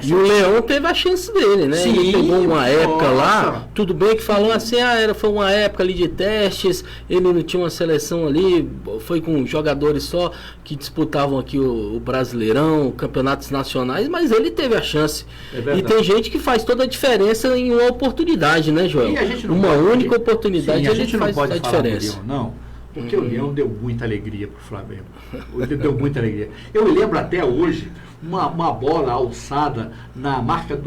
[SPEAKER 5] E o Leão teve a chance dele, né?
[SPEAKER 4] Sim,
[SPEAKER 5] ele pegou uma época lá, tudo bem que falou assim, foi uma época ali de testes, ele não tinha uma seleção ali, foi com jogadores só que disputavam aqui o Brasileirão, campeonatos nacionais, mas ele teve a chance. E tem gente que faz toda a diferença em uma oportunidade, né, Joel? Uma única oportunidade,
[SPEAKER 4] sim, a gente não pode
[SPEAKER 5] a diferença.
[SPEAKER 4] Falar do Leão, não. Porque o Leão deu muita alegria para o Flamengo. Ele deu muita alegria. Eu me lembro até hoje uma bola alçada na marca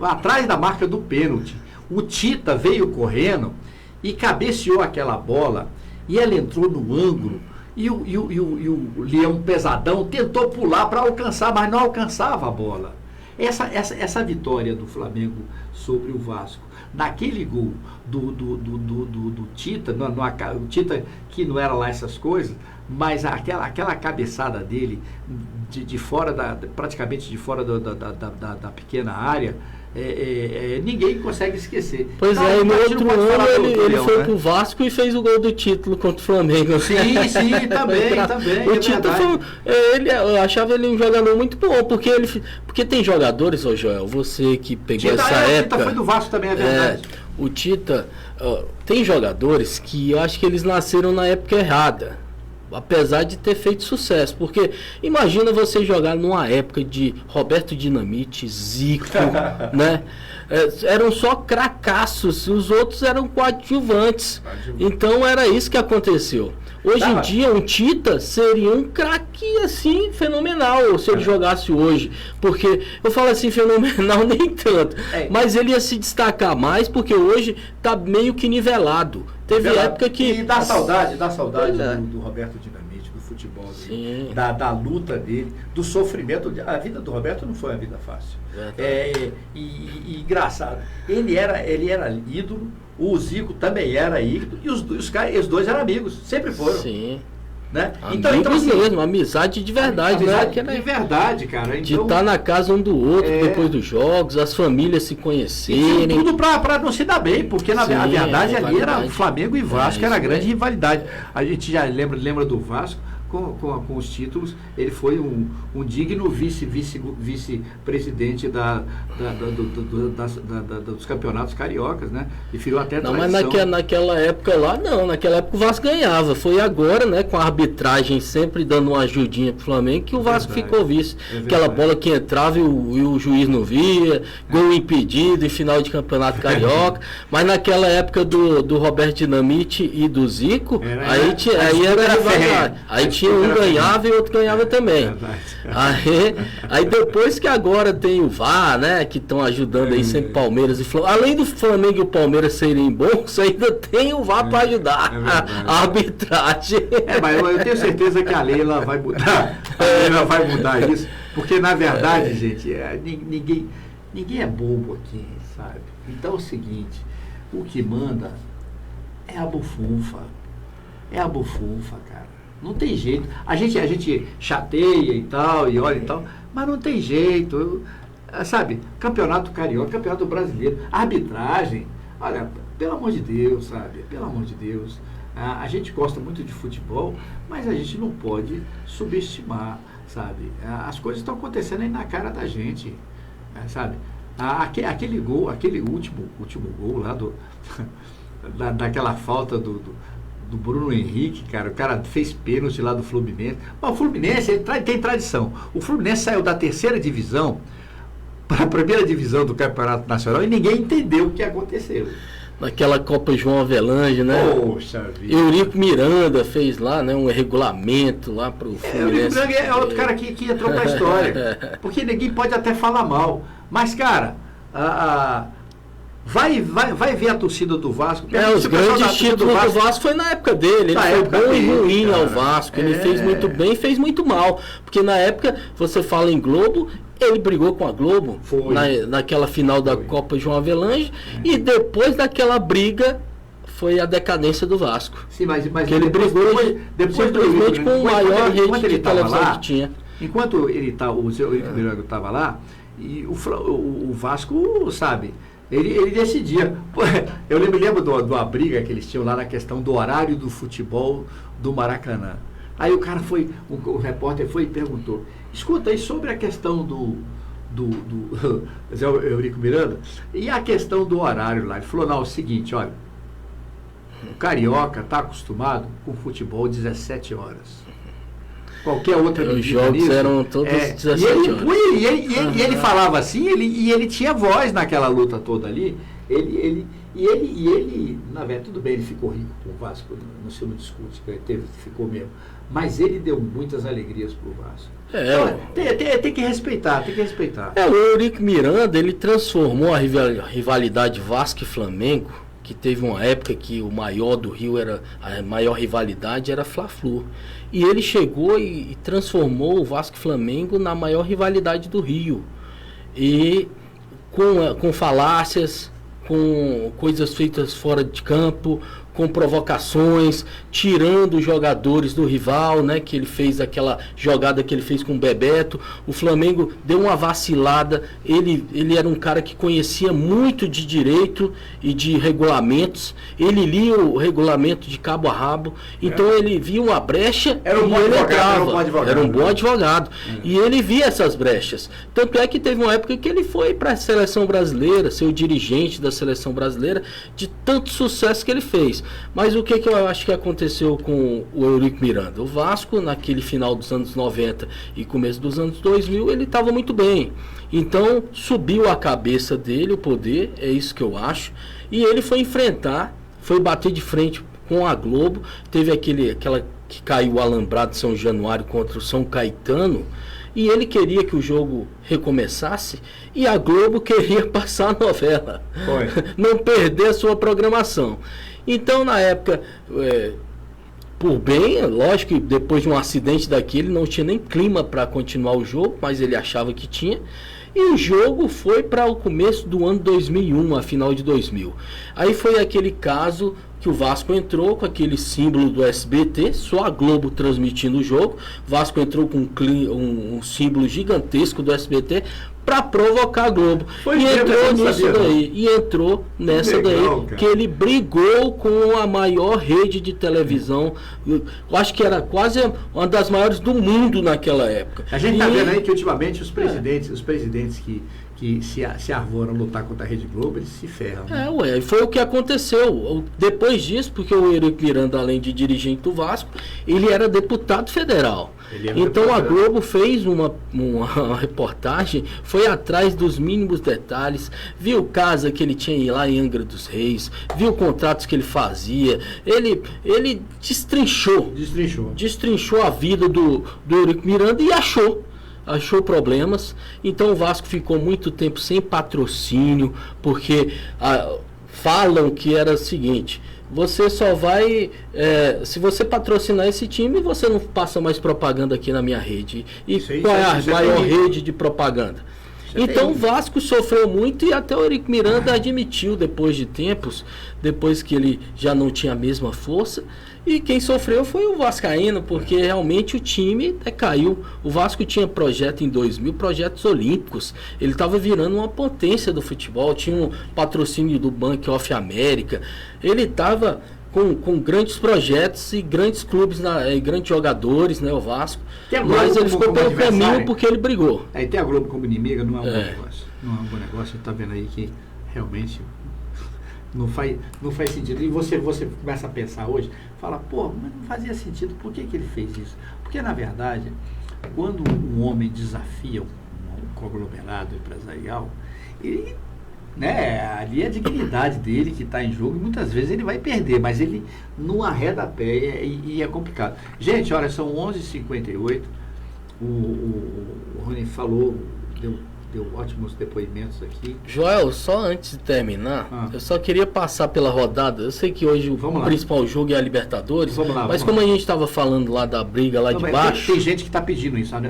[SPEAKER 4] atrás da marca do pênalti. O Tita veio correndo e cabeceou aquela bola e ela entrou no ângulo. E o Leão pesadão tentou pular para alcançar, mas não alcançava a bola. Essa vitória do Flamengo sobre o Vasco, naquele gol do Tita, o Tita que não era lá essas coisas, mas aquela cabeçada dele, de fora praticamente de fora da pequena área, ninguém consegue esquecer.
[SPEAKER 5] Pois
[SPEAKER 4] Então,
[SPEAKER 5] e no outro ano ele foi,
[SPEAKER 4] né,
[SPEAKER 5] pro Vasco e fez o gol do título contra o Flamengo.
[SPEAKER 4] Sim, também.
[SPEAKER 5] O Tita eu achava ele um jogador muito bom, porque tem jogadores, ô Joel, você que pegou essa época.
[SPEAKER 4] O Tita foi do Vasco também, é verdade.
[SPEAKER 5] O Tita, tem jogadores que eu acho que eles nasceram na época errada, apesar de ter feito sucesso, porque imagina você jogar numa época de Roberto Dinamite, Zico, né? Eram só cracaços, os outros eram coadjuvantes. Então era isso que aconteceu. Hoje em dia, um Tita seria um craque assim, fenomenal, se ele jogasse hoje. Porque, eu falo assim, fenomenal nem tanto, mas ele ia se destacar mais, porque hoje tá meio que nivelado. Teve época que...
[SPEAKER 4] E dá saudade do Roberto Dinamite, do futebol dele, da luta dele, do sofrimento. A vida do Roberto não foi uma vida fácil. E engraçado, ele era ídolo, o Zico também era ídolo, e os dois eram amigos, sempre foram.
[SPEAKER 5] Sim.
[SPEAKER 4] Né?
[SPEAKER 5] Então assim, mesmo, amizade de verdade,
[SPEAKER 4] amizade de verdade, cara.
[SPEAKER 5] De estar na casa um do outro depois dos jogos, as famílias se conhecerem.
[SPEAKER 4] Tudo pra não se dar bem, porque na verdade ali era Flamengo e Vasco, era a grande rivalidade. A gente já lembra do Vasco. Com os títulos, ele foi um digno vice-presidente dos campeonatos cariocas, né? E virou até tradição.
[SPEAKER 5] Mas naquela época lá, não. Naquela época o Vasco ganhava. Foi agora, né? Com a arbitragem sempre dando uma ajudinha pro Flamengo, que o Vasco ficou vice. Aquela bola que entrava e o juiz não via, gol impedido em final de campeonato carioca. Mas naquela época do Roberto Dinamite e do Zico, aí era rivalidade. Aí tinha um ganhava e outro ganhava também. Aí depois que agora tem o VAR, né? Que estão ajudando aí sempre Palmeiras e Flamengo. Além do Flamengo e o Palmeiras serem bons, ainda tem o VAR para ajudar a arbitragem.
[SPEAKER 4] Mas eu tenho certeza que a Leila vai mudar. A Leila vai mudar isso. Porque na verdade, gente, ninguém é bobo aqui, sabe? Então é o seguinte, o que manda é a bufunfa. É a bufunfa, cara. Não tem jeito. A gente chateia e tal, e olha e tal, mas não tem jeito. Sabe, campeonato carioca, campeonato brasileiro, arbitragem, olha, pelo amor de Deus, sabe? Pelo amor de Deus. A gente gosta muito de futebol, mas a gente não pode subestimar, sabe? As coisas estão acontecendo aí na cara da gente, sabe? Aquele último gol lá daquela falta do Bruno Henrique, cara, o cara fez pênalti lá do Fluminense. Mas o Fluminense tem tradição. O Fluminense saiu da 3ª divisão para a 1ª divisão do Campeonato Nacional e ninguém entendeu o que aconteceu.
[SPEAKER 5] Naquela Copa João Avelange, né?
[SPEAKER 4] Poxa vida.
[SPEAKER 5] Eurico Miranda fez lá, né, um regulamento lá pro Fluminense.
[SPEAKER 4] Eurico Miranda é outro cara que entrou pra história. Porque ninguém pode até falar mal. Mas, cara, vai ver a torcida do Vasco.
[SPEAKER 5] Os grandes títulos do Vasco foi na época dele. Ele foi bom e ruim ao Vasco. Ele fez muito bem e fez muito mal. Porque na época, você fala em Globo, ele brigou com a Globo naquela final da Copa João Avelange. E depois daquela briga, foi a decadência do Vasco.
[SPEAKER 4] Sim, mas
[SPEAKER 5] ele brigou simplesmente com a maior rede de televisão que tinha.
[SPEAKER 4] Enquanto o Eurico Miranda estava lá, e o Vasco, sabe... Ele decidia. Eu me lembro de uma briga que eles tinham lá na questão do horário do futebol do Maracanã. Aí o repórter foi e perguntou, escuta aí sobre a questão do Eurico Miranda e a questão do horário lá. Ele falou, não, é o seguinte, olha, o carioca está acostumado com futebol 17 horas. Qualquer outra
[SPEAKER 5] os jogos eram todos 17 horas.
[SPEAKER 4] E ele falava assim, ele tinha voz naquela luta toda ali. Ele, na verdade, tudo bem, ele ficou rico com o Vasco, não se não discute, ficou mesmo. Mas ele deu muitas alegrias pro Vasco. Tem que respeitar,
[SPEAKER 5] o Eurico Miranda, ele transformou a rivalidade Vasco e Flamengo, que teve uma época que o maior do Rio a maior rivalidade era Fla-Flu. E ele chegou e transformou o Vasco e Flamengo na maior rivalidade do Rio. E com falácias, com coisas feitas fora de campo, com provocações, tirando os jogadores do rival, né? Que ele fez aquela jogada que ele fez com o Bebeto. O Flamengo deu uma vacilada. Ele era um cara que conhecia muito de direito e de regulamentos. Ele lia o regulamento de cabo a rabo. Então ele via uma brecha e ele entrava. Era um bom advogado. E ele via essas brechas. Tanto é que teve uma época que ele foi para a seleção brasileira, ser o dirigente da seleção brasileira, de tanto sucesso que ele fez. Mas o que eu acho que aconteceu com o Eurico Miranda? O Vasco, naquele final dos anos 90 e começo dos anos 2000, ele estava muito bem. Então, subiu a cabeça dele o poder, é isso que eu acho. E ele foi enfrentar, foi bater de frente com a Globo. Teve aquela que caiu o alambrado de São Januário contra o São Caetano. E ele queria que o jogo recomeçasse e a Globo queria passar a novela. Não perder a sua programação. Então, na época, por bem, lógico que depois de um acidente daquele não tinha nem clima para continuar o jogo, mas ele achava que tinha. E o jogo foi para o começo do ano 2001, a final de 2000. Aí foi aquele caso que o Vasco entrou com aquele símbolo do SBT, só a Globo transmitindo o jogo. O Vasco entrou com um símbolo gigantesco do SBT para provocar a Globo. E entrou nisso daí. E entrou nessa daí, que ele brigou com a maior rede de televisão. Eu acho que era quase uma das maiores do mundo naquela época.
[SPEAKER 6] A gente está vendo aí que ultimamente os presidentes que se arvoram lutar contra a Rede Globo, eles se ferram.
[SPEAKER 5] Né? Foi o que aconteceu. Depois disso, porque o Eurico Miranda, além de dirigente do Vasco, ele era deputado federal. Então a Globo fez uma reportagem, foi atrás dos mínimos detalhes, viu casa que ele tinha lá em Angra dos Reis, viu contratos que ele fazia, ele destrinchou a vida do Eurico Miranda e achou problemas. Então o Vasco ficou muito tempo sem patrocínio, porque falam que era o seguinte: você só vai, se você patrocinar esse time, você não passa mais propaganda aqui na minha rede. E qual é a maior rede de propaganda? Então o Vasco sofreu muito e até o Eurico Miranda admitiu depois de tempos, depois que ele já não tinha a mesma força. E quem sofreu foi o Vascaíno, porque realmente o time caiu. O Vasco tinha projeto em 2000, projetos olímpicos. Ele estava virando uma potência do futebol, tinha um patrocínio do Bank of America. Ele estava com grandes projetos e grandes clubes, grandes jogadores, né, o Vasco. Mas ele ficou pelo caminho porque ele brigou.
[SPEAKER 6] Aí tem a Globo como inimiga, não é um bom negócio. Não é um bom negócio, a gente está vendo aí que realmente não faz sentido. E você começa a pensar hoje, fala, pô, mas não fazia sentido, por que ele fez isso? Porque, na verdade, quando um homem desafia um conglomerado empresarial, ele, ali é a dignidade dele que está em jogo, e muitas vezes ele vai perder, mas ele não arreda a pé e é complicado. Gente, olha, são 11h58, o Rony falou, deu ótimos depoimentos aqui.
[SPEAKER 5] Joel, só antes de terminar, eu só queria passar pela rodada. Eu sei que hoje o principal jogo é a Libertadores, mas como a gente estava falando lá da briga lá de baixo...
[SPEAKER 6] Tem gente que está pedindo isso, né?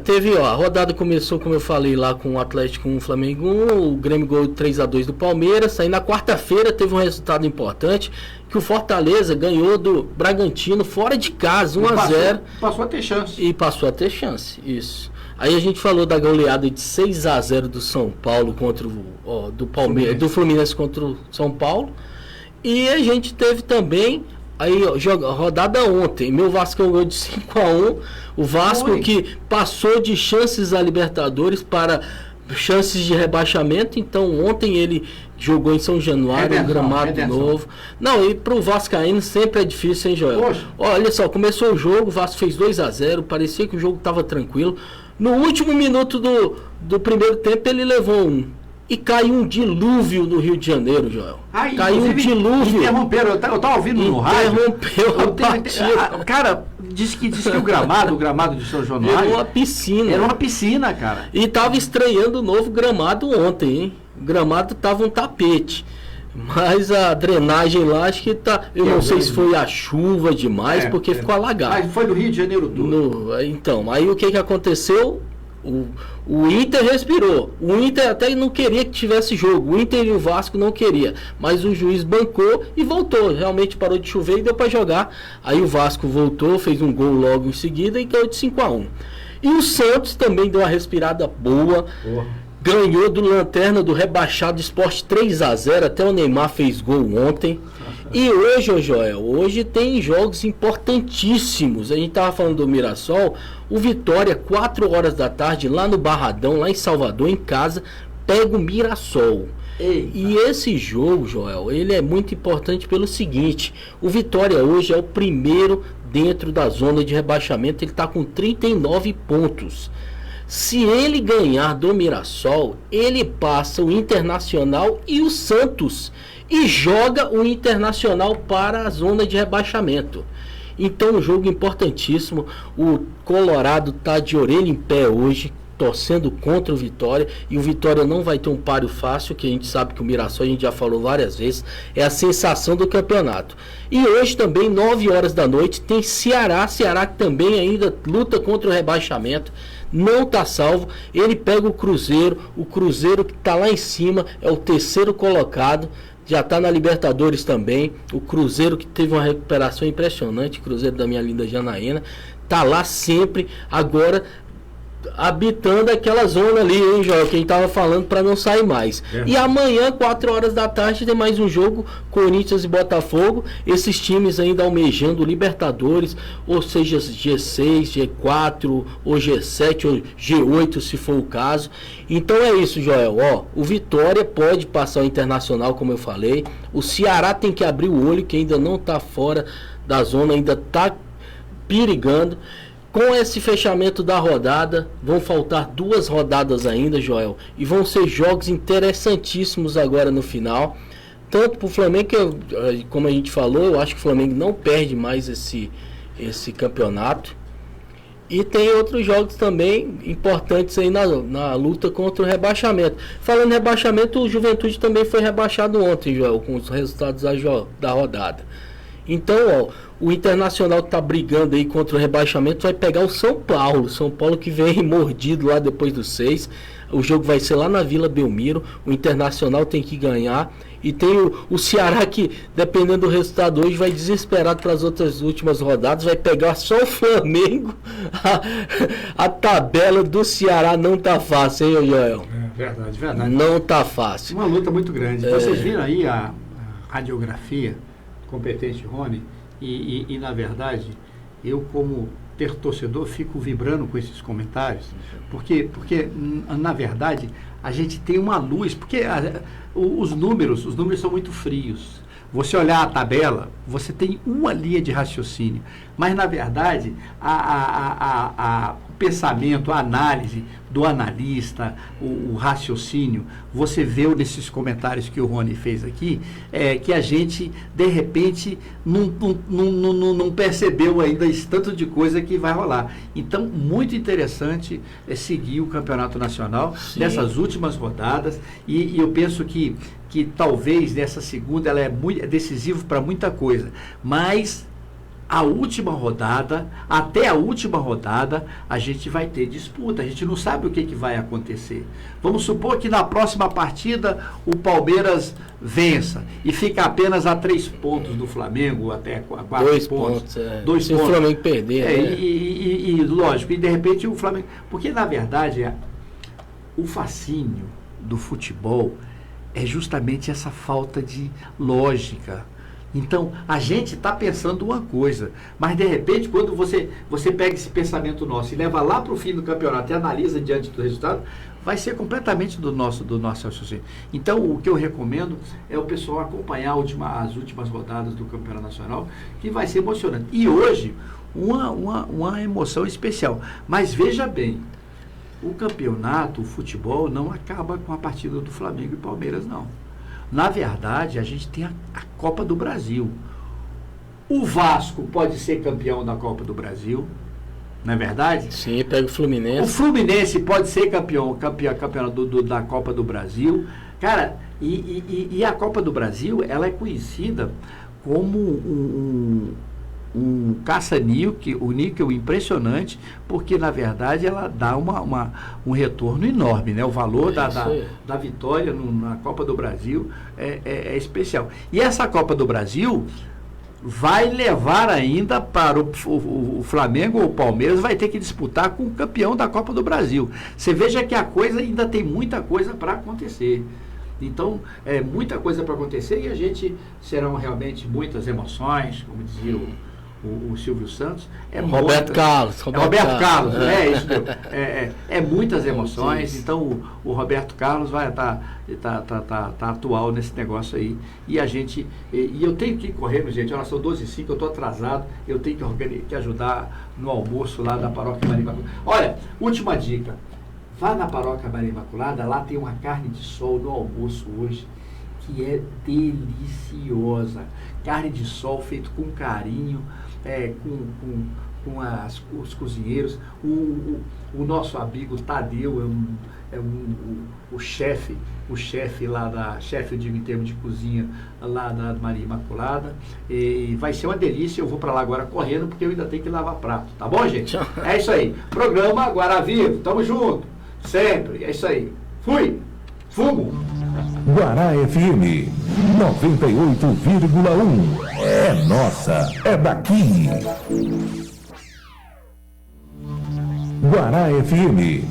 [SPEAKER 5] Teve, a rodada começou, como eu falei, lá com o Atlético 1, Flamengo 1, o Grêmio gol 3-2 do Palmeiras. Aí na quarta-feira teve um resultado importante, que o Fortaleza ganhou do Bragantino fora de casa, 1-0.
[SPEAKER 6] Passou a ter chance.
[SPEAKER 5] E passou a ter chance, isso. Aí a gente falou da goleada de 6-0 do São Paulo contra do Palmeiras, do Fluminense contra o São Paulo. E a gente teve também a rodada ontem, meu Vasco ganhou de 5-1, o Vasco que passou de chances a Libertadores para chances de rebaixamento. Então ontem ele jogou em São Januário, um gramado novo. Não, e pro Vascaíno sempre é difícil, hein, Joel?
[SPEAKER 6] Poxa.
[SPEAKER 5] Olha só, começou o jogo, o Vasco fez 2-0, parecia que o jogo estava tranquilo. No último minuto do primeiro tempo ele levou um. E caiu um dilúvio no Rio de Janeiro, Joel. Caiu um dilúvio.
[SPEAKER 6] Interromperam, eu estava ouvindo no rádio.
[SPEAKER 5] Interrompeu a partida.
[SPEAKER 6] Cara, disse que o gramado de São Januário...
[SPEAKER 5] Era uma piscina.
[SPEAKER 6] Era uma piscina, cara.
[SPEAKER 5] E estava estreando o novo gramado ontem, hein? O gramado estava um tapete. Mas a drenagem lá, acho que tá... Eu não sei se foi a chuva demais, porque ficou alagado.
[SPEAKER 6] Mas foi no Rio de Janeiro tudo.
[SPEAKER 5] Então, aí o que aconteceu? O Inter respirou. O Inter até não queria que tivesse jogo. O Inter e o Vasco não queria. Mas o juiz bancou e voltou. Realmente parou de chover e deu para jogar. Aí o Vasco voltou, fez um gol logo em seguida e ganhou de 5-1. E o Santos também deu uma respirada boa. Ganhou do Lanterna do rebaixado Sport 3-0. Até o Neymar fez gol ontem. E hoje, ô Joel, hoje tem jogos importantíssimos. A gente estava falando do Mirassol. O Vitória, 4 horas da tarde, lá no Barradão, lá em Salvador, em casa, pega o Mirassol. Eita. E esse jogo, Joel, ele é muito importante pelo seguinte: o Vitória hoje é o primeiro dentro da zona de rebaixamento. Ele está com 39 pontos. Se ele ganhar do Mirassol, ele passa o Internacional e o Santos e joga o Internacional para a zona de rebaixamento. Então, um jogo importantíssimo. O Colorado está de orelha em pé hoje, torcendo contra o Vitória, e o Vitória não vai ter um páreo fácil, que a gente sabe que o Mirassol, a gente já falou várias vezes, é a sensação do campeonato. E hoje também, 9 horas da noite, tem Ceará que também ainda luta contra o rebaixamento, não está salvo. Ele pega o Cruzeiro que está lá em cima, é o terceiro colocado, já está na Libertadores também. O Cruzeiro, que teve uma recuperação impressionante, Cruzeiro da minha linda Janaína, está lá sempre, agora habitando aquela zona ali, hein, Joel, que a gente tava falando, para não sair mais. E amanhã, 4 horas da tarde, tem mais um jogo, Corinthians e Botafogo, esses times ainda almejando Libertadores, ou seja, G6, G4, ou G7, ou G8, se for o caso. Então é isso, Joel, ó, o Vitória pode passar o Internacional, como eu falei, o Ceará tem que abrir o olho, que ainda não tá fora da zona, ainda tá perigando. Com esse fechamento da rodada, vão faltar 2 rodadas ainda, Joel, e vão ser jogos interessantíssimos agora no final. Tanto para o Flamengo, que, como a gente falou, eu acho que o Flamengo não perde mais esse campeonato. E tem outros jogos também importantes aí na luta contra o rebaixamento. Falando em rebaixamento, o Juventude também foi rebaixado ontem, Joel, com os resultados da rodada. Então, ó, o Internacional que está brigando aí contra o rebaixamento vai pegar o São Paulo. São Paulo que vem mordido lá depois do 6. O jogo vai ser lá na Vila Belmiro. O Internacional tem que ganhar. E tem o Ceará que, dependendo do resultado hoje, vai desesperado para as outras últimas rodadas. Vai pegar só o Flamengo. A tabela do Ceará não tá fácil, hein, Joel?
[SPEAKER 6] Verdade.
[SPEAKER 5] Não tá fácil.
[SPEAKER 6] Uma luta muito grande. Vocês viram aí a radiografia competente, Rony, e na verdade, eu como torcedor fico vibrando com esses comentários, porque na verdade a gente tem uma luz, porque os números são muito frios. Você olhar a tabela, você tem uma linha de raciocínio, mas na verdade o pensamento, a análise do analista, o raciocínio, você vê nesses comentários que o Rony fez aqui, que a gente de repente não percebeu ainda esse tanto de coisa que vai rolar. Então, muito interessante seguir o Campeonato Nacional nessas últimas rodadas, e eu penso que talvez nessa segunda ela é decisiva para muita coisa, mas até a última rodada, a gente vai ter disputa, a gente não sabe o que vai acontecer. Vamos supor que na próxima partida o Palmeiras vença e fica apenas a 3 pontos do Flamengo, até 4
[SPEAKER 5] 2
[SPEAKER 6] pontos.
[SPEAKER 5] 2 Se pontos. O Flamengo perder.
[SPEAKER 6] E lógico, e de repente o Flamengo... Porque na verdade o fascínio do futebol é justamente essa falta de lógica. Então, a gente está pensando uma coisa, mas de repente, quando você pega esse pensamento nosso e leva lá para o fim do campeonato e analisa diante do resultado, vai ser completamente do nosso raciocínio. Então, o que eu recomendo é o pessoal acompanhar as últimas rodadas do Campeonato Nacional, que vai ser emocionante. E hoje, uma emoção especial. Mas veja bem, o campeonato, o futebol, não acaba com a partida do Flamengo e Palmeiras, não. Na verdade, a gente tem a Copa do Brasil. O Vasco pode ser campeão da Copa do Brasil, não é verdade?
[SPEAKER 5] Sim, pega o Fluminense.
[SPEAKER 6] O Fluminense pode ser campeão da Copa do Brasil. Cara, e a Copa do Brasil, ela é conhecida como
[SPEAKER 4] um caça-níquel, o níquel impressionante, porque na verdade ela dá um retorno enorme, né? O valor da vitória na Copa do Brasil é especial. E essa Copa do Brasil vai levar ainda para o Flamengo ou o Palmeiras, vai ter que disputar com o campeão da Copa do Brasil. Você veja que a coisa ainda tem muita coisa para acontecer. Então, muita coisa para acontecer e a gente serão realmente muitas emoções, como dizia o Silvio Santos.
[SPEAKER 5] Roberto Carlos.
[SPEAKER 4] Roberto Carlos, isso mesmo. Muitas emoções. Então, o Roberto Carlos vai estar atual nesse negócio aí. E a gente. E eu tenho que ir correndo, gente. Olha, são 12h05, eu estou atrasado. Eu tenho que ajudar no almoço lá da Paróquia Maria Imaculada. Olha, última dica. Vá na Paróquia Maria Imaculada, lá tem uma carne de sol no almoço hoje, que é deliciosa. Carne de sol feito com carinho, com os cozinheiros. O nosso amigo Tadeu o chefe lá chefe em termos de cozinha lá da Maria Imaculada. E vai ser uma delícia. Eu vou para lá agora correndo, porque eu ainda tenho que lavar prato. Tá bom, gente? É isso aí. Programa Guaravivo. Tamo junto. Sempre. É isso aí. Fui. Fumo.
[SPEAKER 2] Guará FM 98,1. É nossa. É daqui. Guará FM